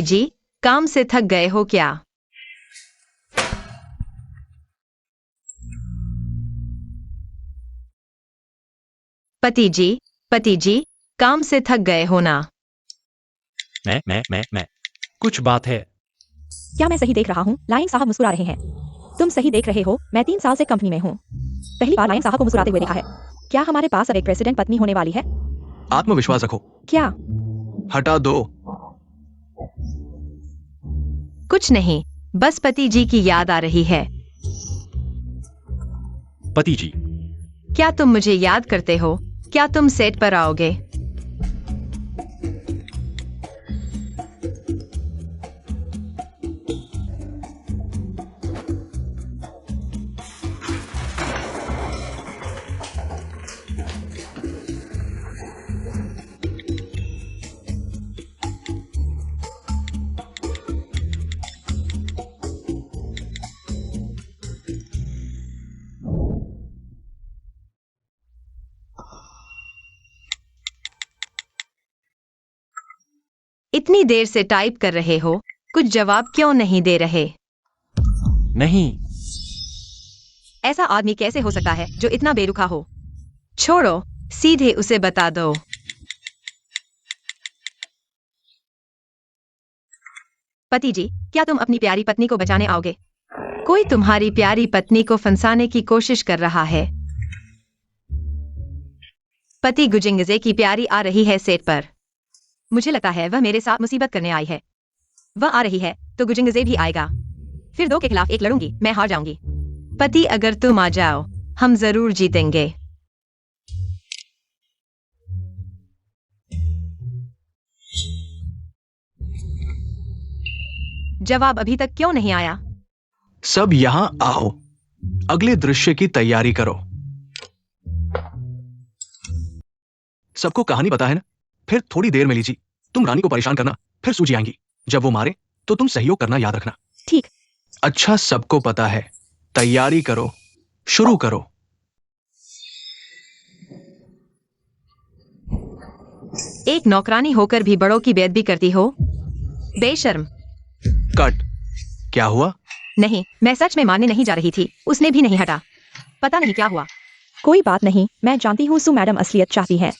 जी, काम से थक गए हो क्या? पति जी, काम से थक गए हो ना? मैं कुछ बात है। क्या मैं सही देख रहा हूँ? लाइन साहब मुस्कुरा रहे हैं। तुम सही देख रहे हो, मैं 3 साल से कंपनी में हूँ, पहली बार लाइन साहब को मुस्कुराते हुए देखा है। क्या हमारे पास अब एक प्रेसिडेंट पत्नी होने वाली है? आत्मविश्वास रखो। क्या? हटा दो। कुछ नहीं, बस पति जी की याद आ रही है। पति जी, क्या तुम मुझे याद करते हो? क्या तुम सेट पर आओगे? इतनी देर से टाइप कर रहे हो, कुछ जवाब क्यों नहीं दे रहे? नहीं। ऐसा आदमी कैसे हो सकता है जो इतना बेरुखा हो? छोड़ो, सीधे उसे बता दो। पति जी, क्या तुम अपनी प्यारी पत्नी को बचाने आओगे? कोई तुम्हारी प्यारी पत्नी को फंसाने की कोशिश कर रहा है। पति गुजिंगजे की प्यारी आ रही है सेट पर। मुझे लगता है वह मेरे साथ मुसीबत करने आई है। वह आ रही है तो गुजिंगजे भी आएगा, फिर 2 के खिलाफ 1 लड़ूंगी, मैं हार जाऊंगी। पति, अगर तुम आ जाओ, हम जरूर जीतेंगे। जवाब अभी तक क्यों नहीं आया? सब यहां आओ, अगले दृश्य की तैयारी करो। सबको कहानी पता है ना? फिर थोड़ी देर में लीजिए, तुम रानी को परेशान करना, फिर सूजी आएंगी। जब वो मारे तो तुम सहयोग करना याद रखना। ठीक। अच्छा, सबको पता है, तैयारी करो, शुरू करो। एक नौकरानी होकर भी बड़ों की बेइज्जती करती हो, बेशर्म। कट। क्या हुआ? नहीं, मैं सच में मानने नहीं जा रही थी, उसने भी नहीं हटा। पता नहीं क्या हुआ। कोई बात नहीं, मैं जानती हूँ सु मैडम असलियत चाहती हैं।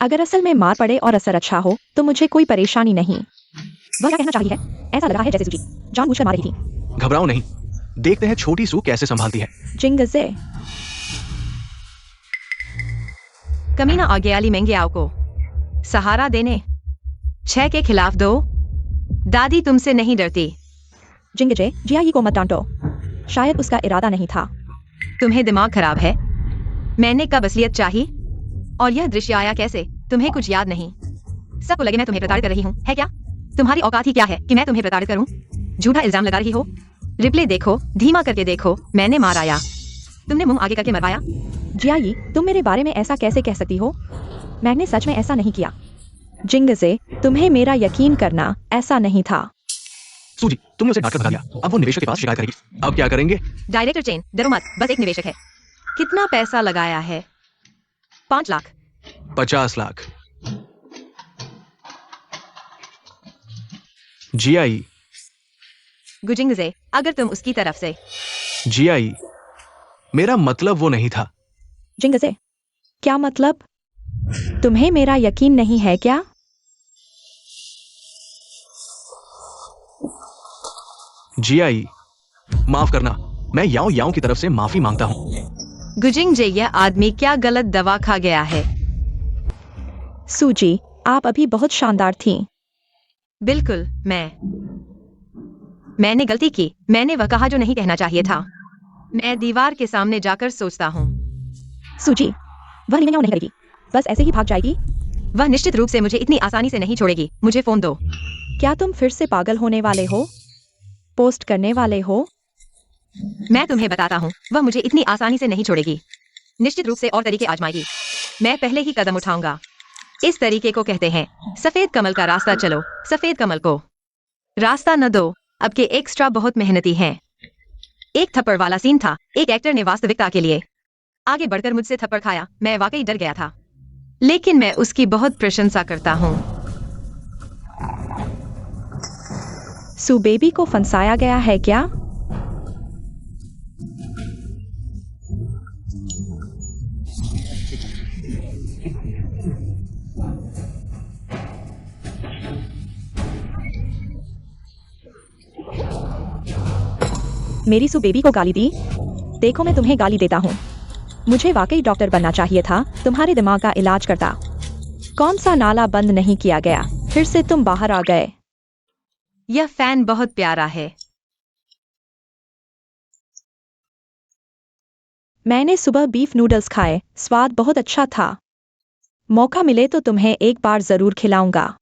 अगर असल में मार पड़े और असर अच्छा हो तो मुझे कोई परेशानी नहीं। वह क्या कहना चाहती है? ऐसा लग रहा है जैसे सूजी जानबूझकर मार रही थी। घबराओ नहीं, देखते हैं छोटी सू कैसे संभालती है। जिंगजे। कमीना आज्ञाली महंगे आओ को सहारा देने 6 के खिलाफ 2। दादी तुमसे नहीं डरती। जिंगजे, जियाई को मत डांटो, शायद उसका इरादा नहीं था। तुम्हें दिमाग खराब है? मैंने कब असलियत चाही? और यह दृश्य आया कैसे? तुम्हें कुछ याद नहीं? सबको लगे मैं तुम्हें प्रताड़ित कर रही हूँ, है क्या? तुम्हारी औकात ही क्या है कि मैं तुम्हें प्रताड़ित करूँ? झूठा इल्जाम लगा रही हो। रिप्ले देखो, धीमा करके देखो, मैंने माराया, तुमने मुंह आगे करके मरवाया। जियाई, तुम मेरे बारे में ऐसा कैसे कह सकती हो? मैंने सच में ऐसा नहीं किया। जिंगजे, तुम्हें मेरा यकीन करना, ऐसा नहीं था। सूजी, तुमने उसे डांटकर भगा दिया, अब वो निवेशक के पास शिकायत करेगी। अब क्या करेंगे? डायरेक्टर चेन, डरो मत, बस एक निवेशक है। कितना पैसा लगाया है? 5 लाख। 50 लाख। जीआई। गुजिंगजे, अगर तुम उसकी तरफ से। जीआई, मेरा मतलब वो नहीं था। जिंगजे, क्या मतलब? तुम्हें मेरा यकीन नहीं है क्या? जीआई, माफ करना, मैं याओ याओ की तरफ से माफी मांगता हूँ। गुजिंगजे, यह आदमी क्या गलत दवा खा गया है? सूजी, आप अभी बहुत शानदार थीं। बिल्कुल, मैंने गलती की। मैंने वह कहा जो नहीं कहना चाहिए था। मैं दीवार के सामने जाकर सोचता हूँ। सूजी, वह नहीं करेगी, बस ऐसे ही भाग जाएगी। वह निश्चित रूप से मुझे इतनी आसानी से नहीं छोड़ेगी। मुझे फोन दो। क्या तुम फिर से पागल होने वाले हो? पोस्ट करने वाले हो? मैं तुम्हें बताता हूँ, वह मुझे इतनी आसानी से नहीं छोड़ेगी। निश्चित रूप से और तरीके आजमाएगी। मैं पहले ही कदम उठाऊंगा। इस तरीके को कहते हैं सफेद कमल का रास्ता चलो। सफेद कमल को रास्ता न दो। अब के एक्स्ट्रा बहुत मेहनती हैं। एक थप्पड़ वाला सीन था। एक एक्टर ने वास्तविकता के लिए आगे बढ़कर मुझसे थप्पड़ खाया। मैं वाकई डर गया था, लेकिन मैं उसकी बहुत प्रशंसा करता हूँ। सू बेबी को फंसाया गया है क्या? मेरी सू बेबी को गाली दी? देखो, मैं तुम्हें गाली देता हूँ। मुझे वाकई डॉक्टर बनना चाहिए था, तुम्हारे दिमाग का इलाज करता। कौन सा नाला बंद नहीं किया गया? फिर से तुम बाहर आ गए। यह फैन बहुत प्यारा है। मैंने सुबह बीफ नूडल्स खाए, स्वाद बहुत अच्छा था। मौका मिले तो तुम्हें एक बार जरूर खिलाऊंगा।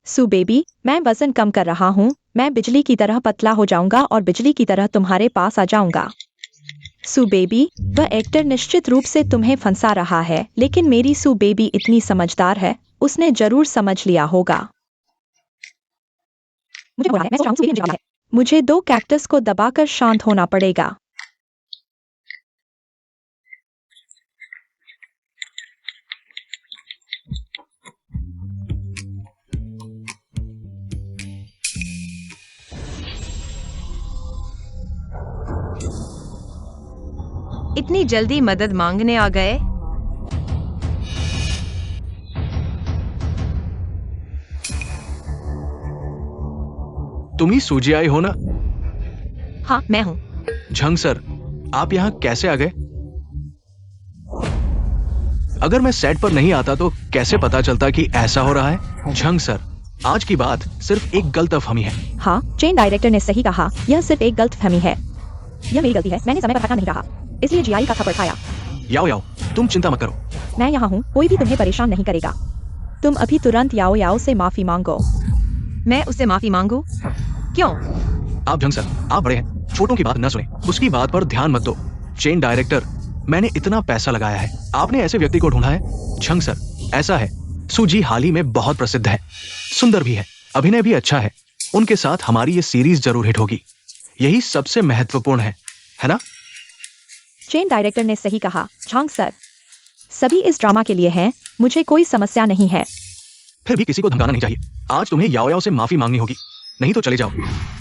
सू बेबी, मैं वजन कम कर रहा हूँ। मैं बिजली की तरह पतला हो जाऊंगा और बिजली की तरह तुम्हारे पास आ जाऊंगा। सू बेबी, वह एक्टर निश्चित रूप से तुम्हें फंसा रहा है, लेकिन मेरी सू बेबी इतनी समझदार है, उसने जरूर समझ लिया होगा। मुझे हो रहा है, मैं सोच रहा हूँ सू बेबी मुझे गाली है। मुझे 2 कैक्टस को दबाकर शांत होना पड़ेगा। इतनी जल्दी मदद मांगने आ गए? तुम ही सूजी आई हो ना? हाँ, मैं हूँ। झंग सर, आप यहाँ कैसे आ गए? अगर मैं सेट पर नहीं आता तो कैसे पता चलता कि ऐसा हो रहा है? झंग सर, आज की बात सिर्फ एक गलतफहमी है। हाँ, चेन डायरेक्टर ने सही कहा, यह सिर्फ एक गलतफहमी है। यह मेरी गलती है, मैंने समय पर हटा नहीं रहा, इसलिए जीआई का थप्पड़ खाया। याओ याओ, तुम चिंता मत करो। मैं यहाँ हूँ, कोई भी तुम्हें परेशान नहीं करेगा। तुम अभी तुरंत याओ याओ से माफी मांगो। मैं उससे माफी मांगू? क्यों? आप झंग सर, आप बड़े हैं, छोटों की बात न सुने, उसकी बात पर ध्यान मत दो। चेन डायरेक्टर, मैंने इतना पैसा लगाया है, आपने ऐसे व्यक्ति को ढूंढा है? झंग सर, ऐसा है, सूजी हाल ही में बहुत प्रसिद्ध है, सुंदर भी है, अभिनय भी अच्छा है, उनके साथ हमारी ये सीरीज जरूर हिट होगी। यही सबसे महत्वपूर्ण है ना? चेन डायरेक्टर ने सही कहा, झांग सर। सभी इस ड्रामा के लिए हैं, मुझे कोई समस्या नहीं है। फिर भी किसी को धमकाना नहीं चाहिए। आज तुम्हें याओ याओ से माफी मांगनी होगी, नहीं तो चले जाओ।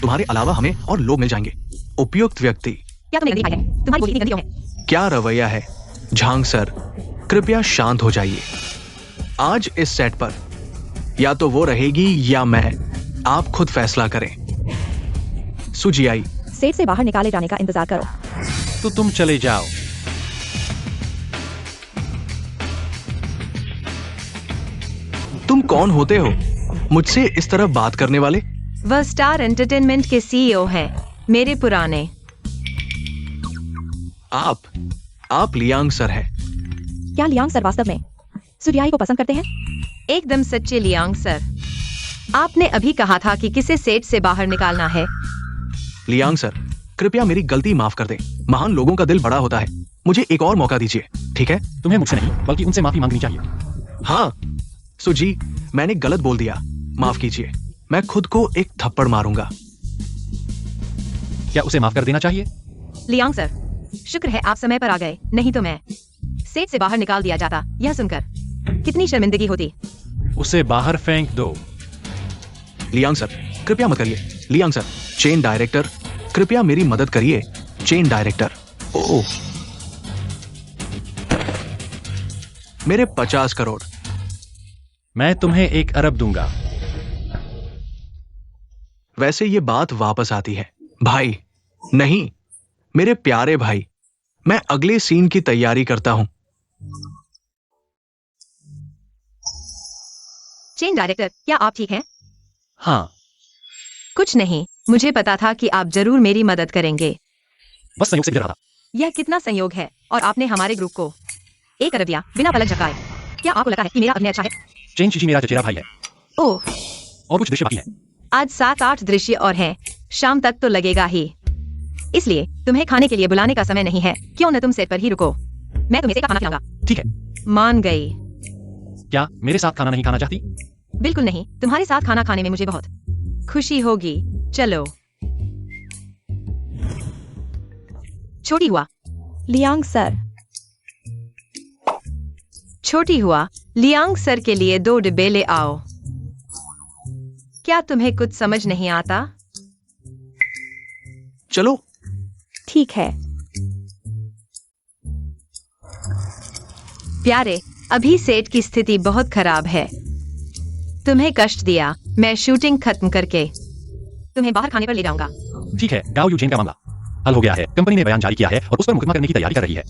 तुम्हारे अलावा हमें और लोग मिल जाएंगे। उपयुक्त व्यक्ति। क्या तुमने गंदी है? तुम्हारी बोली इतनी गंदी क्यों है? क्या रवैया है झांग सर, कृपया शांत हो जाइए। आज इस सेट पर या तो वो रहेगी या मैं, आप खुद फैसला करें। सुजियाई, सेट से बाहर निकाले जाने का इंतजार करो। तो तुम चले जाओ। तुम कौन होते हो मुझसे इस तरह बात करने वाले? वह स्टार एंटरटेनमेंट के सीईओ हैं, मेरे पुराने। आप लियांग सर हैं। क्या लियांग सर वास्तव में सुजियाई को पसंद करते हैं? एकदम सच्चे लियांग सर। आपने अभी कहा था कि किसे सेट से बाहर निकालना है। लियांग सर, कृपया मेरी गलती माफ कर दें। महान लोगों का दिल बड़ा होता है। मुझे एक और मौका दीजिए, ठीक है? तुम्हें मुझसे नहीं बल्कि उनसे माफी मांगनी चाहिए। हाँ सुजी, मैंने गलत बोल दिया, माफ कीजिए। मैं खुद को एक थप्पड़ मारूंगा। क्या उसे माफ कर देना चाहिए? लियांग सर, शुक्र है आप समय पर आ गए, नहीं तो मैं सेट से बाहर निकाल दिया जाता। यह सुनकर कितनी शर्मिंदगी होती। उसे बाहर फेंक दो। लियांग सर, कृपया मत करिए। लियांग सर, चेन डायरेक्टर, कृपया मेरी मदद करिए। Chain director. ओह, मेरे 50 करोड़। मैं तुम्हें 1 अरब दूंगा। वैसे ये बात वापस आती है। भाई, नहीं, मेरे प्यारे भाई, मैं अगले सीन की तैयारी करता हूं। चेन डायरेक्टर, क्या आप ठीक हैं? हाँ, कुछ नहीं, मुझे पता था कि आप जरूर मेरी मदद करेंगे। बस संयोग से गिर रहा था। यह कितना संयोग है, और आपने हमारे ग्रुप को 1 अरब दिया बिना पलक झपकाए। क्या आपको लगता है कि मेरा अभिनय अच्छा है? चेन शिशी मेरा चचेरा भाई है ओह, और कुछ दृश्य बाकी है। आज 7-8 दृश्य और हैं, शाम तक तो लगेगा ही। इसलिए तुम्हें खाने के लिए बुलाने का समय नहीं है। क्यों न तुम सेट पर ही रुको, मैं तुम्हें सेट का खाना खिलाऊंगा। ठीक है। मान गई। क्या मेरे साथ खाना नहीं खाना चाहती? बिल्कुल नहीं, तुम्हारे साथ खाना खाने में मुझे बहुत खुशी होगी। चलो। छोटी हुआ, लियांग सर। छोटी हुआ, लियांग सर के लिए 2 डिब्बे ले आओ। क्या तुम्हें कुछ समझ नहीं आता? चलो। ठीक है। प्यारे, अभी सेट की स्थिति बहुत खराब है। तुम्हें कष्ट दिया, मैं शूटिंग खत्म करके तुम्हें बाहर खाने पर ले जाऊंगा। ठीक है, गाओ यूजेन का मामला हल हो गया है। कंपनी ने बयान जारी किया है और उस पर मुकदमा करने की तैयारी कर रही है।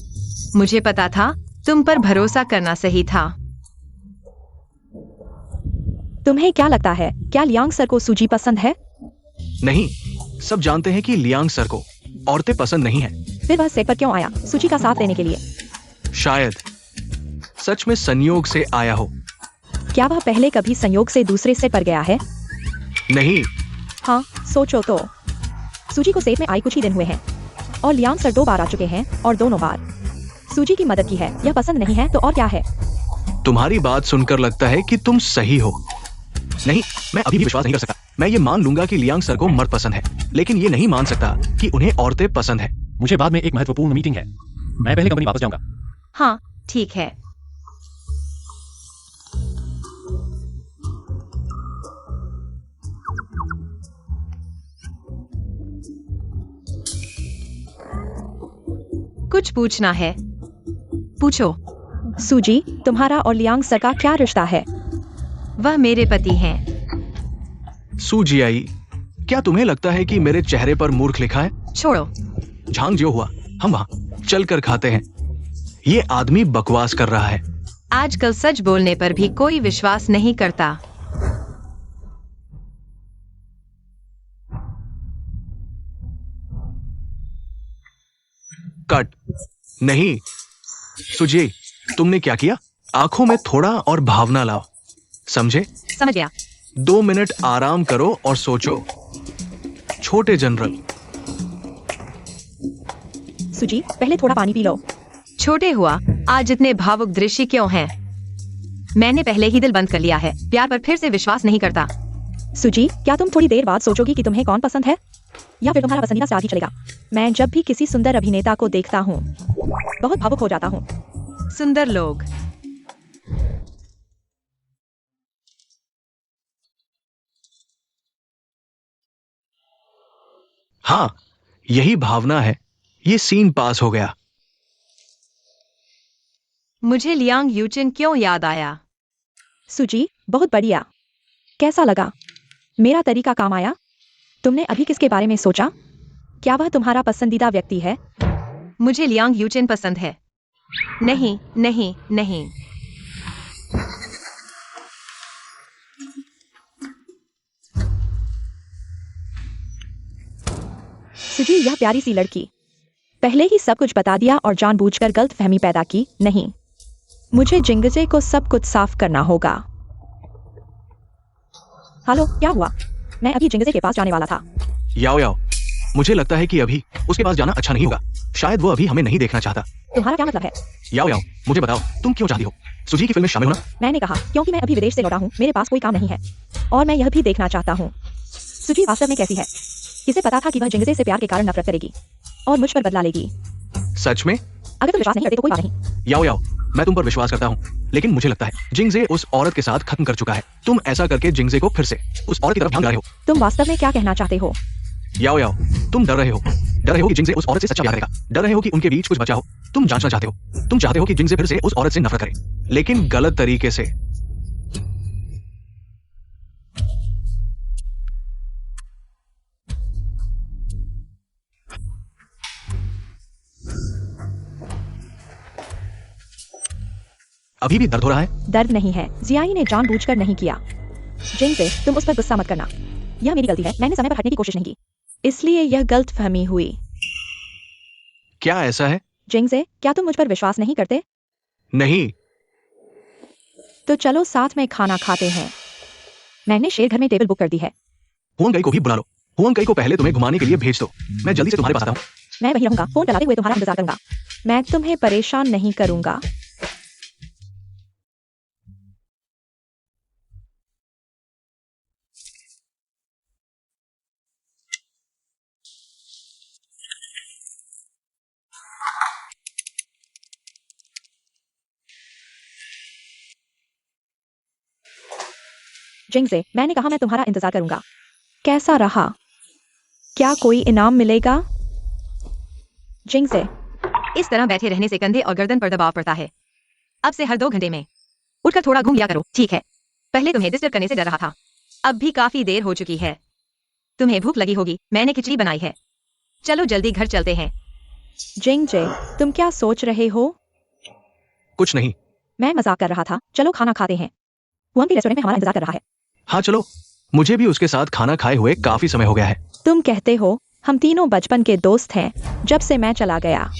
मुझे पता था, तुम पर भरोसा करना सही था। तुम्हें क्या लगता है, क्या लियांग सर को सूजी पसंद है? नहीं, सब जानते हैं कि लियांग सर को औरतें पसंद नहीं है। फिर वह सेट पर क्यों आया, सूजी का साथ लेने के लिए? शायद सच में संयोग से आया हो। क्या वह पहले कभी संयोग से दूसरे सेट पर गया है? नहीं। हाँ, सोचो तो। सूजी को सेट में आई कुछ ही दिन हुए हैं और लियांग सर 2 बार आ चुके हैं और दोनों बार सूजी की मदद की है। यह पसंद नहीं है तो और क्या है? तुम्हारी बात सुनकर लगता है कि तुम सही हो। नहीं, मैं अभी भी विश्वास नहीं कर सकता। मैं ये मान लूंगा कि लियांग सर को मर्द पसंद है, लेकिन ये नहीं मान सकता कि उन्हें औरतें पसंद है। मुझे बाद में एक महत्वपूर्ण मीटिंग है। मैं पहले कंपनी वापस जाऊंगा। हाँ, ठीक है। कुछ पूछना है? पूछो। सूजी, तुम्हारा और लियांग सर का क्या रिश्ता है? वह मेरे पति हैं। सुजियाई, क्या तुम्हें लगता है कि मेरे चेहरे पर मूर्ख लिखा है? छोड़ो। झांग जो हुआ, हम वहां चलकर खाते हैं। ये आदमी बकवास कर रहा है। आजकल सच बोलने पर भी कोई विश्वास नहीं करता। कट। नहीं सुजी, तुमने क्या किया? आंखों में थोड़ा और भावना लाओ, समझे? समझ गया। 2 मिनट आराम करो और सोचो। छोटे जनरल। सूजी, पहले थोड़ा पानी पी लो। छोटे हुआ, आज इतने भावुक दृश्य क्यों हैं? मैंने पहले ही दिल बंद कर लिया है। प्यार पर फिर से विश्वास नहीं करता। सुजी, क्या तुम थोड़ी देर बाद सोचोगी कि तुम्हें कौन पसंद है, या फिर तुम्हारा पसंदीदा स्टार ही चलेगा? मैं जब भी किसी सुंदर अभिनेता को देखता हूँ बहुत भावुक हो जाता हूँ। सुंदर लोग। हाँ, यही भावना है। ये सीन पास हो गया। मुझे लियांग यूचिन क्यों याद आया? सुजी, बहुत बढ़िया। कैसा लगा? मेरा तरीका काम आया? तुमने अभी किसके बारे में सोचा? क्या वह तुम्हारा पसंदीदा व्यक्ति है? मुझे लियांग यूचिन पसंद है। नहीं, नहीं, नहीं। सुजी, यह प्यारी सी लड़की। पहले ही सब कुछ बता दिया और जानबूझकर गलतफहमी पैदा की। नहीं, मुझे जिंगजे को सब कुछ साफ करना होगा। हेलो, क्या हुआ? मैं अभी जिंगजे के पास जाने वाला था। याओ याओ, मुझे लगता है कि अभी उसके पास जाना अच्छा नहीं होगा। शायद वो अभी हमें नहीं देखना चाहता। तुम्हारा क्या मतलब है? याओ याओ, मुझे बताओ, तुम क्यों चाहती हो सुजी की फिल्म में शामिल होना? मैंने कहा क्योंकि मैं अभी विदेश से लौटा हूँ, मेरे पास कोई काम नहीं है और मैं यह भी देखना चाहता हूँ सुजी वास्तव में कैसी है। किसे पता था कि वह जिंगजे से प्यार के कारण नफरत करेगी और मुझ पर बदला लेगी। सच में? अगर तुम विश्वास नहीं करते तो कोई बात नहीं। याओ याओ, मैं तुम पर विश्वास करता हूँ, लेकिन मुझे लगता है जिंगजे उस औरत के साथ खत्म कर चुका है। तुम ऐसा करके जिंगजे को फिर से उस औरत की तरफ भाग रहे हो। तुम वास्तव में क्या कहना चाहते हो? याओ याओ, तुम डर रहे हो कि जिंगजे उस औरत से सच्चा प्यार करेगा। डर रहे हो कि उनके बीच कुछ बचा हो। तुम जांचना चाहते हो। तुम चाहते हो कि जिंगजे फिर से उस औरत से नफरत करे, लेकिन गलत तरीके से। अभी भी दर्द हो रहा है? दर्द नहीं है, जियाई ने जानबूझकर नहीं किया। जिंगजे, तुम उस पर गुस्सा मत करना। यह मेरी गलती है, मैंने समय पर हटने की कोशिश नहीं की, इसलिए यह गलतफहमी हुई। क्या ऐसा है? जिंगजे, क्या तुम मुझ पर विश्वास नहीं करते? नहीं। तो चलो साथ में खाना खाते हैं। मैंने शेर घर में टेबल बुक कर दी है। हुआंग को भी बुला लो। हुआंग को पहले तुम्हें घुमाने के लिए भेज दो। मैं जल्दी से तुम्हारे पास आता हूँ। मैं वहीं रहूंगा, फोन चलाते हुए तुम्हारा इंतजार करूंगा। मैं तुम्हें परेशान नहीं करूंगा। जिंगजे, मैंने कहा मैं तुम्हारा इंतजार करूंगा। कैसा रहा? क्या कोई इनाम मिलेगा? जिंगजे, इस तरह बैठे रहने से कंधे और गर्दन पर दबाव पड़ता है। अब से हर 2 घंटे में उठकर थोड़ा घूम लिया करो, ठीक है? पहले तुम्हें डिस्टर्ब करने से डर रहा था, अब भी काफी देर हो चुकी है। तुम्हें भूख लगी होगी, मैंने खिचड़ी बनाई है। चलो जल्दी घर चलते हैं। जिंगजे, तुम क्या सोच रहे हो? कुछ नहीं। मैं मजाक कर रहा था। चलो खाना खाते हैं। हुआंग के रेस्टोरेंट में हमारा इंतजार कर रहा है। हाँ चलो, मुझे भी उसके साथ खाना खाए हुए काफी समय हो गया है। तुम कहते हो हम तीनों बचपन के दोस्त हैं जब से मैं चला गया।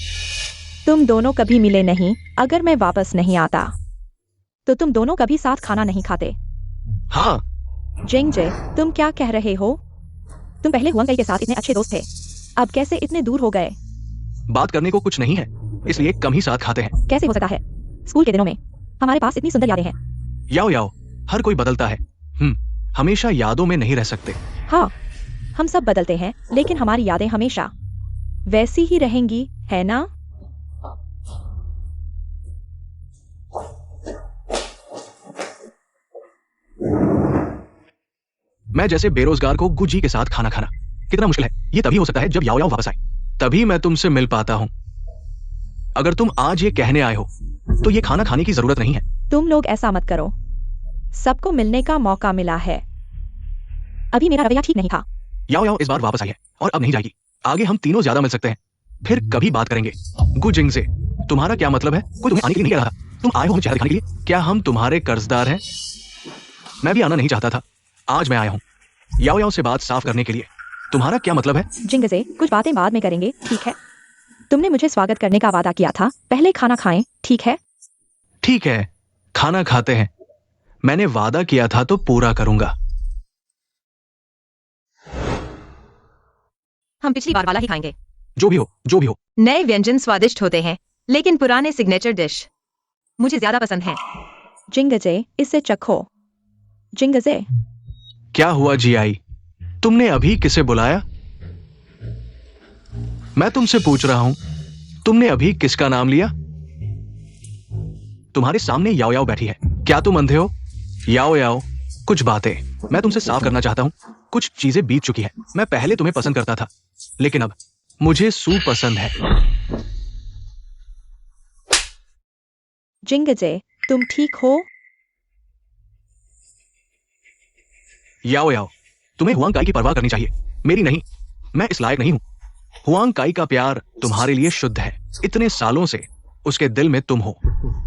तुम दोनों कभी मिले नहीं। अगर मैं वापस नहीं आता तो तुम दोनों कभी साथ खाना नहीं खाते। हाँ। जिंगजे, तुम क्या कह रहे हो? तुम पहले हुआंग के साथ इतने अच्छे दोस्त थे, अब कैसे इतने दूर हो गए? बात करने को कुछ नहीं है, इसलिए कम ही साथ खाते हैं। कैसे हो सकता है? स्कूल के दिनों में हमारे पास इतनी सुंदर यादें हैं। याओ याओ, हर कोई बदलता है। हमेशा यादों में नहीं रह सकते। हाँ, हम सब बदलते हैं, लेकिन हमारी यादें हमेशा वैसी ही रहेंगी, है ना? मैं जैसे बेरोजगार को गुजी के साथ खाना खाना कितना मुश्किल है। ये तभी हो सकता है जब याओ याओ वापस आए, तभी मैं तुमसे मिल पाता हूँ। अगर तुम आज ये कहने आए हो तो ये खाना खाने की जरूरत नहीं है। तुम लोग ऐसा मत करो, सबको मिलने का मौका मिला है। अभी मेरा रवैया ठीक नहीं था। याओ याओ इस बार वापस आई है और अब नहीं जाएगी। आगे हम तीनों ज्यादा मिल सकते हैं, फिर कभी बात करेंगे। गुजिंगजे, तुम्हारा क्या मतलब है? कोई तुम्हें आने के लिए नहीं कह रहा था। तुम आए हो हमें चेहरा दिखाने के लिए। क्या हम तुम्हारे कर्जदार हैं? मैं भी आना नहीं चाहता था, आज मैं आया हूँ याओ याओ से बात साफ करने के लिए। तुम्हारा क्या मतलब है? जिंगजे, कुछ बातें बाद में करेंगे, ठीक है? तुमने मुझे स्वागत करने का वादा किया था, पहले खाना खाएं, ठीक है? ठीक है, खाना खाते हैं। मैंने वादा किया था तो पूरा करूंगा। हम पिछली बार वाला ही खाएंगे। जो भी हो, जो भी हो। नए व्यंजन स्वादिष्ट होते हैं, लेकिन पुराने सिग्नेचर डिश मुझे ज्यादा पसंद है। जिंगजे, इसे चखो। जिंगजे, क्या हुआ जियाई? तुमने अभी किसे बुलाया? मैं तुमसे पूछ रहा हूं, तुमने अभी किसका नाम लिया? तुम्हारे सामने याओ याओ बैठी है। क्या तुम अंधे हो? याओ याओ, कुछ बातें मैं तुमसे साफ करना चाहता हूं। कुछ चीजें बीत चुकी है। मैं पहले तुम्हें पसंद करता था, लेकिन अब मुझे सू पसंद है। जिंगजे, तुम ठीक हो? याओ याओ, तुम्हें हुआंग काई की परवाह करनी चाहिए, मेरी नहीं। मैं इस लायक नहीं हूं। हुआंग काई का प्यार तुम्हारे लिए शुद्ध है। इतने सालों से उसके दिल में तुम हो।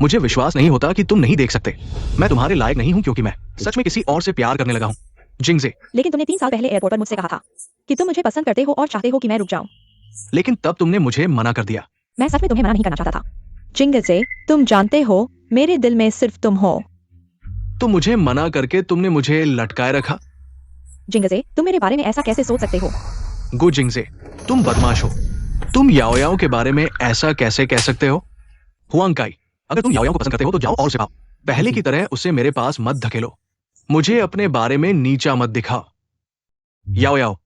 मुझे विश्वास नहीं होता कि तुम नहीं देख सकते। मैं तुम्हारे लायक नहीं हूं क्योंकि मैं सच में किसी और से प्यार करने लगा हूं। जिंगजे, लेकिन तुमने 3 साल पहले एयरपोर्ट पर मुझसे कहा था कि तुम मुझे पसंद करते हो और चाहते हो कि मैं रुक जाऊं। लेकिन तब तुमने मुझे मना कर दिया। मैं सच में तुम्हें मना नहीं करना चाहता था। जिंगजे, तुम जानते हो मेरे दिल में सिर्फ तुम हो। तो मुझे मना करके तुमने मुझे लटकाए रखा। जिंगजे, तुम मेरे बारे में ऐसा कैसे सोच सकते हो? गो जिंगजे, तुम बदमाश हो। तुम याओ याओ के बारे में ऐसा कैसे कह सकते हो? हुआंग काई, अगर तुम याओ याओ को पसंद करते हो तो जाओ और उसे पाओ। पहले की तरह उसे मेरे पास मत धकेलो। मुझे अपने बारे में नीचा मत दिखाओ। याओ याओ,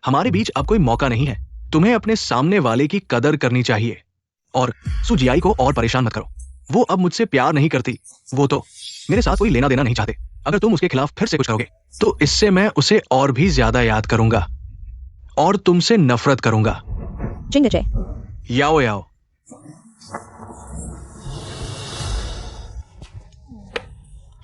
हमारे बीच अब कोई मौका नहीं है। तुम्हें अपने सामने वाले की कदर करनी चाहिए। और सुजियाई को और परेशान मत करो। वो अब मुझसे प्यार नहीं करती। वो तो मेरे साथ कोई लेना देना नहीं चाहते। अगर तुम उसके खिलाफ फिर से कुछ करोगे तो इससे मैं उसे और भी ज्यादा याद करूंगा और तुमसे नफरत करूंगा। जिंगजे, याओ याओ,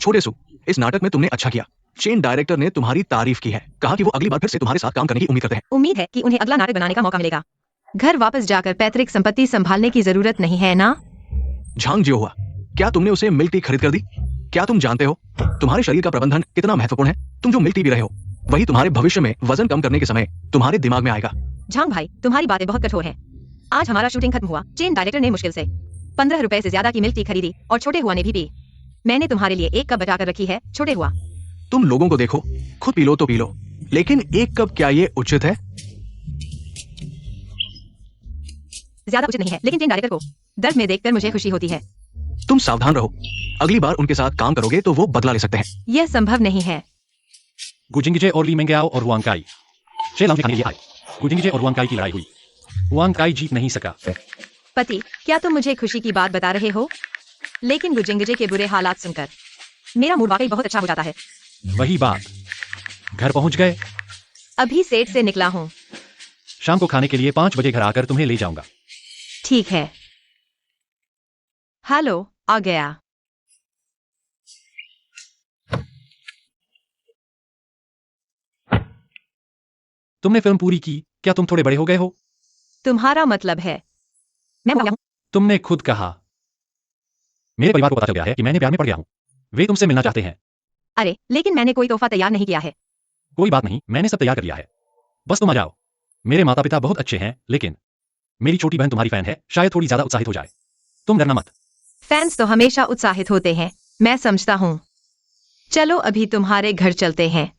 छोटे सू, इस नाटक में तुमने अच्छा किया। चेन डायरेक्टर ने तुम्हारी तारीफ की है। कहा कि वो अगली बार फिर से तुम्हारे साथ काम करने की उम्मीद करते हैं। उम्मीद है कि उन्हें अगला नाटक बनाने का मौका मिलेगा। घर वापस जाकर पैतृक संपत्ति संभालने की जरूरत नहीं है ना? झांग जियो हुआ, क्या तुमने उसे मिल्क टी खरीद कर दी? क्या तुम जानते हो तुम्हारे शरीर का प्रबंधन कितना महत्वपूर्ण है? तुम जो मिल्क टी पी रहे हो वही तुम्हारे भविष्य में वजन कम करने के समय तुम्हारे दिमाग में आएगा। झांग भाई, तुम्हारी बातें बहुत कठोर हैं। आज हमारा शूटिंग खत्म हुआ। चेन डायरेक्टर ने मुश्किल से 15 रुपए से ज्यादा की मिल्क टी खरीदी और छोटे हुआ ने भी पी। मैंने तुम्हारे लिए एक कप बचाकर रखी है, छोटे हुआ। तुम लोगों को देखो, खुद पी लो तो पी लो, लेकिन एक कप क्या ये उचित है? ज्यादा उचित नहीं है, लेकिन चेन डायरेक्टर को दर्द में देखकर मुझे खुशी होती है। तुम सावधान रहो, अगली बार उनके साथ काम करोगे तो वो बदला ले सकते हैं। यह संभव नहीं है। गुजिंगजे और ली मेंगयाओ और हुआंग काई शेलांग खाने लिए आए। गुजिंगजे और हुआंग काई की लड़ाई हुई। हुआंग काई जीत नहीं सका। पति, क्या तुम मुझे खुशी की बात बता रहे हो? लेकिन गुजिंगजे के बुरे हालात सुनकर मेरा मूड वाकई बहुत अच्छा हो जाता है। वही बात। घर पहुंच गए। अभी सेट से निकला हूँ। शाम को खाने के लिए 5 बजे घर आकर तुम्हें ले जाऊंगा। ठीक है। हेलो, आ गया। तुमने फिल्म पूरी की, क्या तुम थोड़े बड़े हो गए हो? तुम्हारा मतलब है मैं हो गया हूँ? तुमने खुद कहा। मेरे परिवार को पता चल गया है कि मैंने प्यार में पड़ गया हूं। वे तुमसे मिलना चाहते हैं। अरे, लेकिन मैंने कोई तोहफा तैयार नहीं किया है। कोई बात नहीं, मैंने सब तैयार कर लिया है। बस तुम आ जाओ। मेरे माता पिता बहुत अच्छे हैं, लेकिन मेरी छोटी बहन तुम्हारी फैन है, शायद थोड़ी ज्यादा उत्साहित हो जाए। तुम डरना मत। फैंस तो हमेशा उत्साहित होते हैं, मैं समझता हूँ। चलो अभी तुम्हारे घर चलते हैं।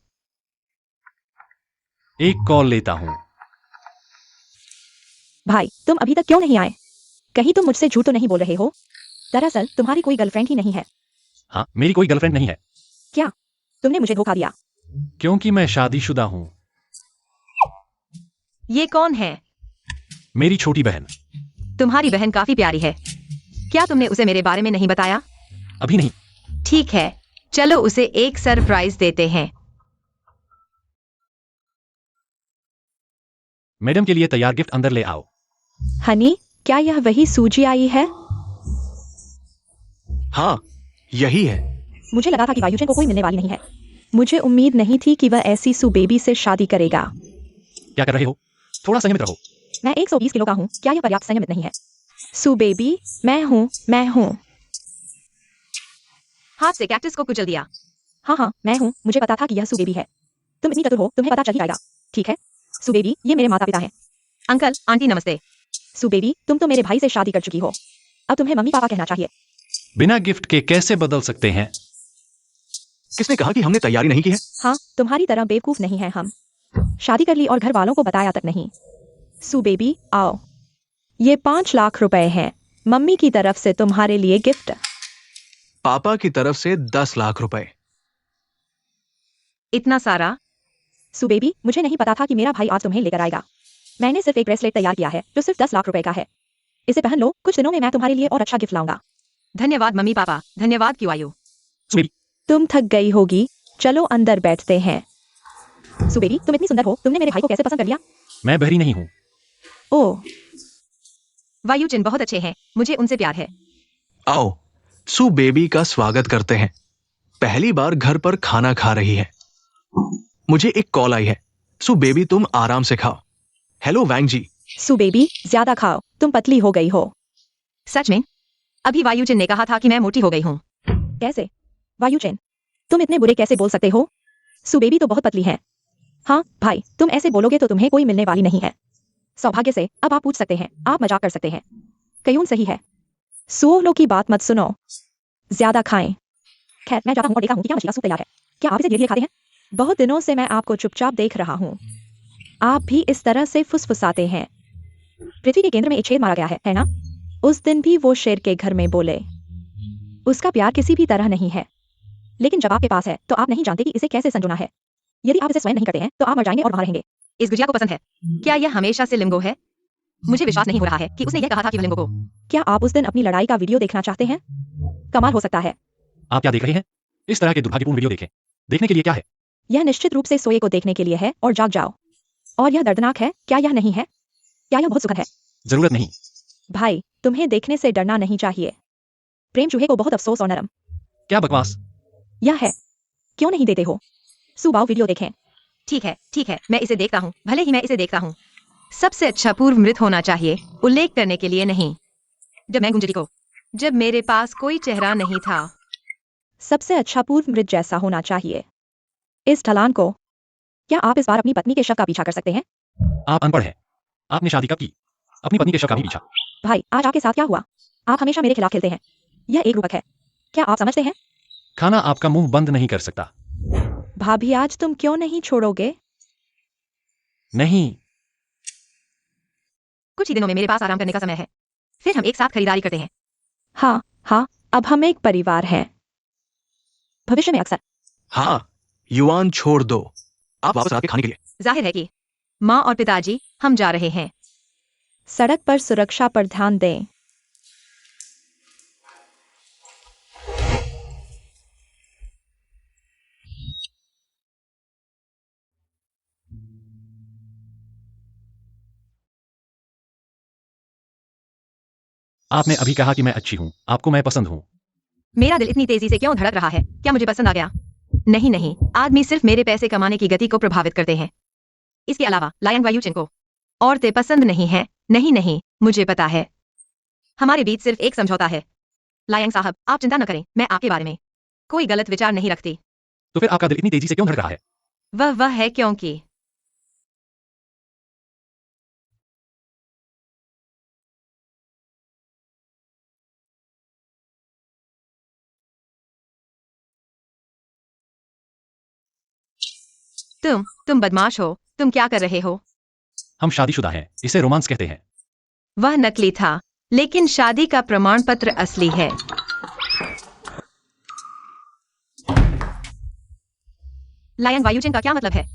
एक कॉल लेता हूं। भाई, तुम अभी तक क्यों नहीं आए? कहीं तुम मुझसे झूठ तो नहीं बोल रहे हो? दरअसल तुम्हारी कोई गर्लफ्रेंड ही नहीं है। हाँ, मेरी कोई गर्लफ्रेंड नहीं है। क्या तुमने मुझे धोखा दिया? क्योंकि मैं शादीशुदा हूं। ये कौन है? मेरी छोटी बहन। तुम्हारी बहन काफी प्यारी है। क्या तुमने उसे मेरे बारे में नहीं बताया? अभी नहीं। ठीक है, चलो उसे एक सरप्राइज देते हैं। मैडम के लिए तैयार गिफ्ट अंदर ले आओ। हनी, क्या यह वही सूजी आई है? हाँ, यही है। मुझे लगा था कि वायुजन को कोई मिलने वाली नहीं है। मुझे उम्मीद नहीं थी कि वह ऐसी सू बेबी से शादी करेगा। क्या कर रहे हो? थोड़ा संयमित रहो। मैं 120 किलो का हूँ, क्या यह पर्याप्त संयमित नहीं है? सू बेबी, मैं हूँ। हाथ से कैक्टस को कुचल दिया। हाँ, मैं हूँ। मुझे पता था कि यह सू बेबी है। तुम इतनी चतुर हो, तुम्हें पता चल ही जाएगा। ठीक है सू बेबी, ये मेरे माता पिता हैं। अंकल, आंटी नमस्ते। सू बेबी, तुम तो मेरे भाई से शादी कर चुकी हो। अब तुम्हें मम्मी पापा कहना चाहिए। बिना गिफ्ट के कैसे बदल सकते हैं? किसने कहा कि हमने तैयारी नहीं की है? हाँ, तुम्हारी तरह बेवकूफ नहीं है हम। शादी कर ली और घर वालों को बताया तक नहीं। सू बेबी, आओ। ये 5 लाख रुपए हैं मम्मी की तरफ से तुम्हारे लिए गिफ्ट। पापा की तरफ से 10 लाख रुपए। इतना सारा? सू बेबी, मुझे नहीं पता था कि मेरा भाई आज तुम्हें लेकर आएगा। मैंने सिर्फ एक ब्रेसलेट तैयार किया है जो सिर्फ 10 लाख रुपए का है। इसे पहन लो, कुछ दिनों में मैं तुम्हारे लिए और अच्छा गिफ्ट लाऊंगा। धन्यवाद मम्मी पापा, धन्यवाद क्यों आयु। सुबेबी, तुम थक गई होगी, चलो अंदर बैठते हैं। सू बेबी, तुम इतनी सुंदर हो, तुमने मेरे भाई को कैसे पसंद कर लिया? मैं बहरी नहीं हूँ। ओह, वायुचिन बहुत अच्छे हैं, मुझे उनसे प्यार है। आओ, सू बेबी का स्वागत करते हैं। पहली बार घर पर खाना खा रही है। मुझे एक कॉल आई है। सू बेबी तुम आराम से खाओ। हेलो वैंग जी। सू बेबी, ज्यादा खाओ, तुम पतली हो गई हो। सच में? अभी वायुचिन ने कहा था कि मैं मोटी हो गई हूँ। कैसे? वायुचैन, तुम इतने बुरे कैसे बोल सकते हो? सू बेबी तो बहुत पतली है। हाँ भाई, तुम ऐसे बोलोगे तो तुम्हें कोई मिलने वाली नहीं है। सौभाग्य से अब आप पूछ सकते हैं, आप मजाक कर सकते हैं। कयून सही है। सोलो की बात मत सुनो, ज्यादा खाएं। खैर, मैं जाता हूँ और देखा हूँ कि क्या मछली का सूप तैयार है। क्या आप इसे धीरे धीरे खाते हैं? बहुत दिनों से मैं आपको चुपचाप देख रहा हूँ। आप भी इस तरह से फुसफुसाते हैं। पृथ्वी के केंद्र में एक छेद मारा गया है ना? उस दिन भी वो शेर के घर में बोले। उसका प्यार किसी भी तरह नहीं है, लेकिन जब आपके पास है तो आप नहीं जानते कि इसे कैसे संजोना है। यदि आप इसे स्वयं नहीं करते हैं तो आप मर जाएंगे और वहां रहेंगे। इस गुजिया को पसंद है। क्या यह हमेशा से लिम्गो है? मुझे विश्वास नहीं हो रहा है कि उसने यह कहा था कि वह लिम्गो को। क्या आप उस दिन अपनी लड़ाई का वीडियो देखना चाहते हैं? कमाल हो सकता है। आप क्या देख रहे हैं? इस तरह के दुर्भाग्यपूर्ण वीडियो देखें। देखने के लिए क्या है? यह निश्चित रूप से सोए को देखने के लिए है और जाग जाओ। और यह दर्दनाक है, क्या यह नहीं है? क्या यह बहुत सुखद है? जरूरत नहीं। भाई, तुम्हें देखने से डरना नहीं चाहिए। प्रेम चूहे को बहुत अफसोस और नरम। क्या बकवास। यह है। क्यों नहीं देते हो? सुबाओ वीडियो देखें। ठीक है, मैं इसे देखता हूँ, भले ही मैं इसे देखता हूँ। सबसे अच्छा पूर्व मृत होना चाहिए, उल्लेख करने के लिए नहीं। जब मैं गुंजरी को, जब मेरे पास कोई चेहरा नहीं था। सबसे अच्छा पूर्व मृत जैसा होना चाहिए। इस ढलान को। क्या आप इस बार अपनी पत्नी के शव का पीछा कर सकते हैं? आप अनपढ़ हैं। आपने शादी कब की? अपनी पत्नी के शव का नहीं पीछा। भाई, आज आपके साथ क्या हुआ? आप हमेशा मेरे खिलाफ खेलते हैं। यह एक रूपक है। क्या आप समझते हैं? खाना आपका मुंह बंद नहीं कर सकता। भाभी, आज तुम क्यों नहीं छोड़ोगे? नहीं। कुछ ही दिनों में मेरे पास आराम करने का समय है, फिर हम एक साथ खरीदारी करते हैं। हाँ हाँ, अब हम एक परिवार हैं। भविष्य में अक्सर। हाँ, युआन छोड़ दो। आप वापस आके खाने के लिए। जाहिर है कि माँ और पिताजी, हम जा रहे हैं। सड़क पर सुरक्षा पर ध्यान दें। आपने अभी कहा कि मैं अच्छी हूँ, आपको मैं पसंद हूँ। मेरा दिल इतनी तेजी से क्यों धड़क रहा है? क्या मुझे पसंद आ गया? नहीं, आदमी सिर्फ मेरे पैसे कमाने की गति को प्रभावित करते हैं। इसके अलावा लायंग वायुचिन को औरतें पसंद नहीं है। नहीं, मुझे पता है। हमारे बीच सिर्फ एक समझौता है। लायंग साहब, आप चिंता न करें, मैं आपके बारे में कोई गलत विचार नहीं रखती। तो फिर आपका दिल इतनी तेजी से क्यों धड़क रहा है? वह है क्योंकि तुम बदमाश हो। तुम क्या कर रहे हो? हम शादीशुदा हैं, इसे रोमांस कहते हैं। वह नकली था, लेकिन शादी का प्रमाण पत्र असली है। लायंग वायुचिन का क्या मतलब है?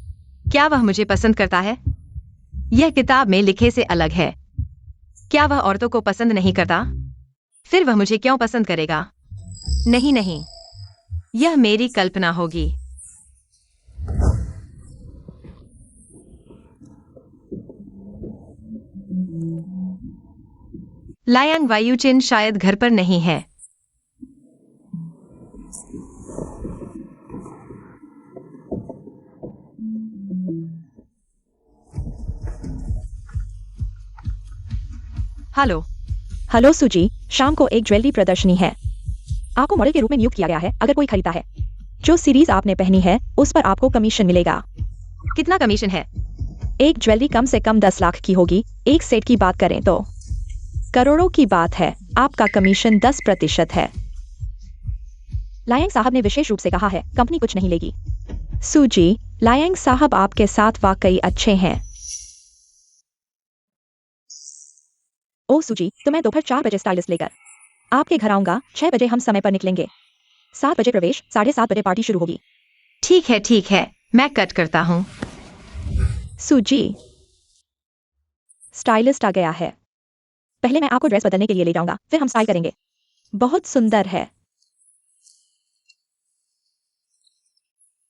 क्या वह मुझे पसंद करता है? यह किताब में लिखे से अलग है। क्या वह औरतों को पसंद नहीं करता? फिर वह मुझे क्यों पसंद करेगा? नहीं, यह मेरी कल्पना होगी। लायंग वायुचिन शायद घर पर नहीं है। हेलो सुजी, शाम को एक ज्वेलरी प्रदर्शनी है। आपको मॉडल के रूप में नियुक्त किया गया है। अगर कोई खरीदता है जो सीरीज आपने पहनी है, उस पर आपको कमीशन मिलेगा। कितना कमीशन है? एक ज्वेलरी कम से कम 10 लाख की होगी। एक सेट की बात करें तो करोड़ों की बात है। आपका कमीशन 10% है। लायंग साहब ने विशेष रूप से कहा है, कंपनी कुछ नहीं लेगी। सुजी, लायंग साहब आपके साथ वाकई अच्छे हैं। ओ सुजी, तो मैं दोपहर 4 बजे स्टाइलिस्ट लेकर आपके घर आऊंगा। 6 बजे हम समय पर निकलेंगे। 7 बजे प्रवेश, 7:30 बजे पार्टी शुरू होगी। ठीक है, मैं कट करता हूँ। सूजी, स्टाइलिस्ट आ गया है। पहले मैं आपको ड्रेस बदलने के लिए ले जाऊंगा, फिर हम स्टाइल करेंगे। बहुत सुंदर है।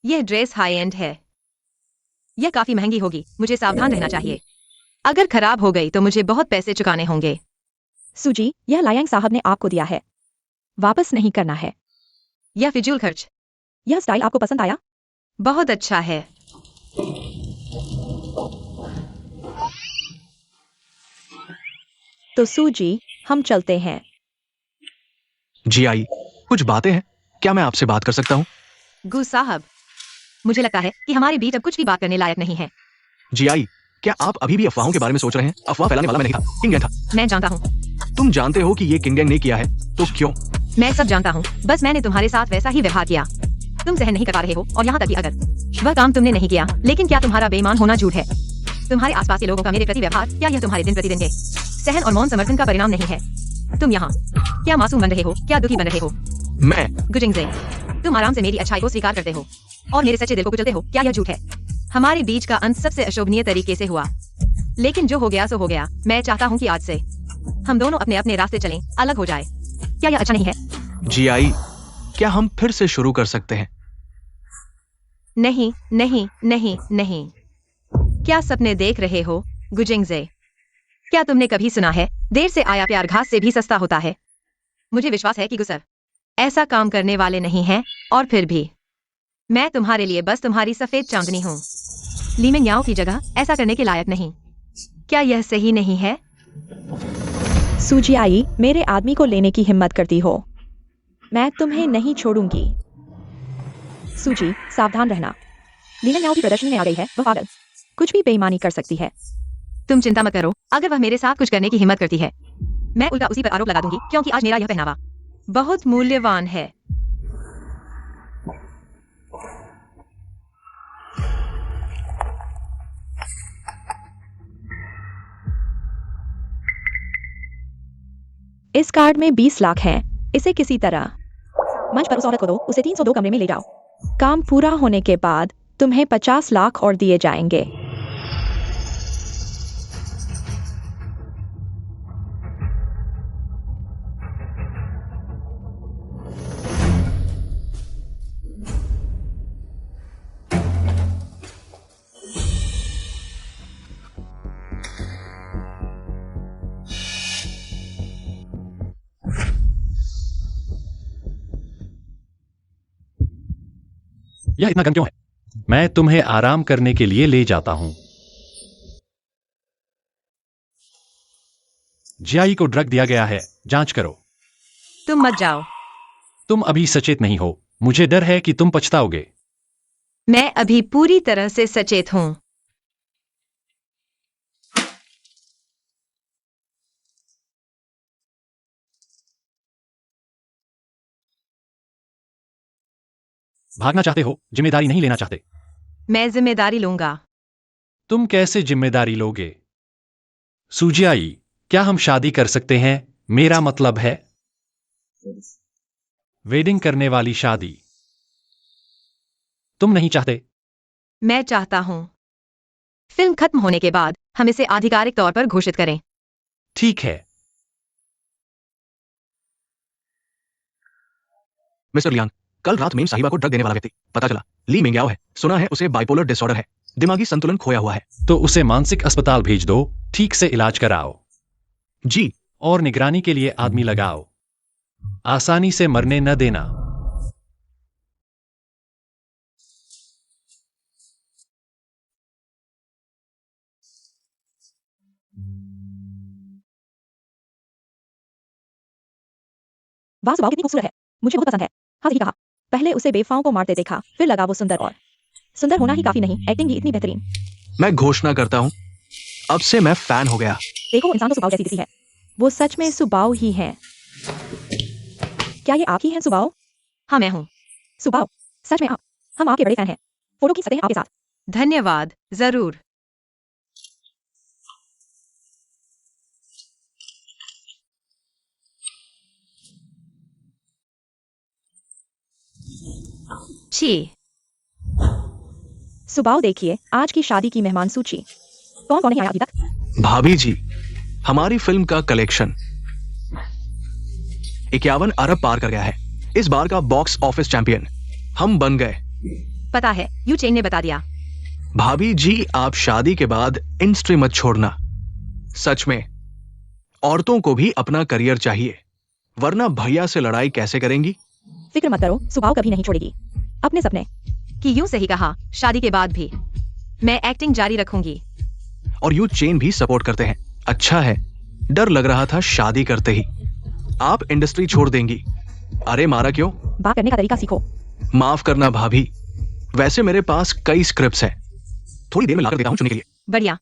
यह ड्रेस हाई एंड है। यह काफी महंगी होगी, मुझे सावधान रहना चाहिए। अगर खराब हो गई तो मुझे बहुत पैसे चुकाने होंगे। सूजी, यह लायांग साहब ने आपको दिया है, वापस नहीं करना है। यह फिजूल खर्च। यह स्टाइल आपको पसंद आया? बहुत अच्छा है। तो सूजी, हम चलते हैं। जी आई, कुछ बातें हैं, क्या मैं आपसे बात कर सकता हूँ? गु साहब, मुझे लगता है कि हमारे बीच अब कुछ भी बात करने लायक नहीं है। जी आई, क्या आप अभी भी अफवाहों के बारे में सोच रहे हैं? अफवाह फैलाने वाला मैं नहीं था, किंग था। मैं जानता हूँ। तुम जानते हो कि ये किंगेंग ने किया है, तो क्यों? मैं सब जानता हूँ, बस मैंने तुम्हारे साथ वैसा ही व्यवहार किया। तुम सहन नहीं कर पा रहे हो, और यहाँ तक कि अगर वह काम तुमने नहीं किया, लेकिन क्या तुम्हारा बेईमान होना झूठ है? तुम्हारे आसपास के लोगों का मेरे प्रति व्यवहार, क्या यह तुम्हारे दिन प्रतिदिन के सहन और मौन समर्थन का परिणाम नहीं है? तुम यहाँ क्या मासूम बन रहे हो, क्या दुखी बन रहे हो? मैं गुजिंगजे, तुम आराम से मेरी अच्छाई को स्वीकार करते हो और मेरे सच्चे दिल को कुचलते हो, क्या यह झूठ है? हमारे बीच का अंत सबसे अशोभनीय तरीके से हुआ, लेकिन जो हो गया सो हो गया। मैं चाहता हूँ कि आज से हम दोनों अपने अपने रास्ते चलें, अलग हो जाए। क्या यह अच्छा नहीं है? जी आई, क्या हम फिर से शुरू कर सकते हैं? नहीं नहीं नहीं नहीं। क्या सपने देख रहे हो गुजिंगजे? क्या तुमने कभी सुना है, देर से आया प्यार घास से भी सस्ता होता है? मुझे विश्वास है कि गुसर ऐसा काम करने वाले नहीं हैं, और फिर भी मैं तुम्हारे लिए बस तुम्हारी सफेद चांदनी हूँ। लीमिंग याओ की जगह ऐसा करने के लायक नहीं। क्या यह सही नहीं है? सूजी आई, मेरे आदमी को लेने की हिम्मत करती हो, मैं तुम्हें नहीं छोड़ूंगी। सूजी, सावधान रहना। लीना याओ की प्रदर्शनी में आ गई है, वह पागल कुछ भी बेईमानी कर सकती है। तुम चिंता मत करो, अगर वह मेरे साथ कुछ करने की हिम्मत करती है, मैं उल्टा उसी पर आरोप लगा दूंगी, क्योंकि आज मेरा यह पहनावा बहुत मूल्यवान है। इस कार्ड में 20 लाख हैं, इसे किसी तरह मंच पर उस औरत को दो, उसे 302 कमरे में ले जाओ। काम पूरा होने के बाद तुम्हें 50 लाख और दिए जाएंगे। यह इतना गंदा क्यों है? मैं तुम्हें आराम करने के लिए ले जाता हूं। जियाई को ड्रग दिया गया है, जांच करो। तुम मत जाओ। तुम अभी सचेत नहीं हो, मुझे डर है कि तुम पछताओगे। मैं अभी पूरी तरह से सचेत हूँ। भागना चाहते हो, जिम्मेदारी नहीं लेना चाहते। मैं जिम्मेदारी लूंगा। तुम कैसे जिम्मेदारी लोगे? सूजियाई, क्या हम शादी कर सकते हैं? मेरा मतलब है वेडिंग करने वाली शादी। तुम नहीं चाहते? मैं चाहता हूँ। फिल्म खत्म होने के बाद हम इसे आधिकारिक तौर पर घोषित करें। ठीक है। मिस्टर लियांग, कल रात मेम साहिबा को ड्रग देने वाला व्यक्ति पता चला ली मिंग्याओ है। सुना है उसे बाइपोलर डिसऑर्डर है, दिमागी संतुलन खोया हुआ है। तो उसे मानसिक अस्पताल भेज दो, ठीक से इलाज कराओ जी। और निगरानी के लिए आदमी लगाओ। आसानी से मरने न देना। वाह, सुबाव कितनी खूबसूरत है, मुझे बहुत पसंद है। हाँ, सही कहा। पहले उसे बेवफाओं को मारते देखा, फिर लगा वो सुंदर, और सुंदर होना ही काफी नहीं, एक्टिंग भी इतनी बेहतरीन। मैं घोषणा करता हूँ, अब से मैं फैन हो गया। देखो, वो इंसान तो सुबाव जैसी दिखती है, वो सच में सुबाव ही है। क्या ये आप ही हैं सुबाव? हाँ, मैं हूँ। सुबाव, सच में आप? हम आपके बड़े फैन हैं, फोटो खींच सकते हैं आपके साथ? धन्यवाद, जरूर। छी। सुबाओ देखिए आज की शादी की मेहमान सूची। कौन कौन नहीं आया अभी तक? भाभी जी, हमारी फिल्म का कलेक्शन 51 अरब पार कर गया है। इस बार का बॉक्स ऑफिस चैंपियन हम बन गए। पता है, यू चेंग ने बता दिया। भाभी जी, आप शादी के बाद इंडस्ट्री मत छोड़ना। सच में, औरतों को भी अपना करियर चाहिए, वरना भैया से लड़ाई कैसे करेंगी? फिक्र मत करो, सुबाओ कभी नहीं छोड़ेगी अपने सपने। कि यूं सही कहा, शादी के बाद भी मैं एक्टिंग जारी रखूंगी। और यू चेन भी सपोर्ट करते हैं। अच्छा है, डर लग रहा था शादी करते ही आप इंडस्ट्री छोड़ देंगी। अरे मारा क्यों? बात करने का तरीका सीखो। माफ करना भाभी, वैसे मेरे पास कई स्क्रिप्ट्स हैं, थोड़ी देर में लाकर देता हूं चुनने के लिए। बढ़िया,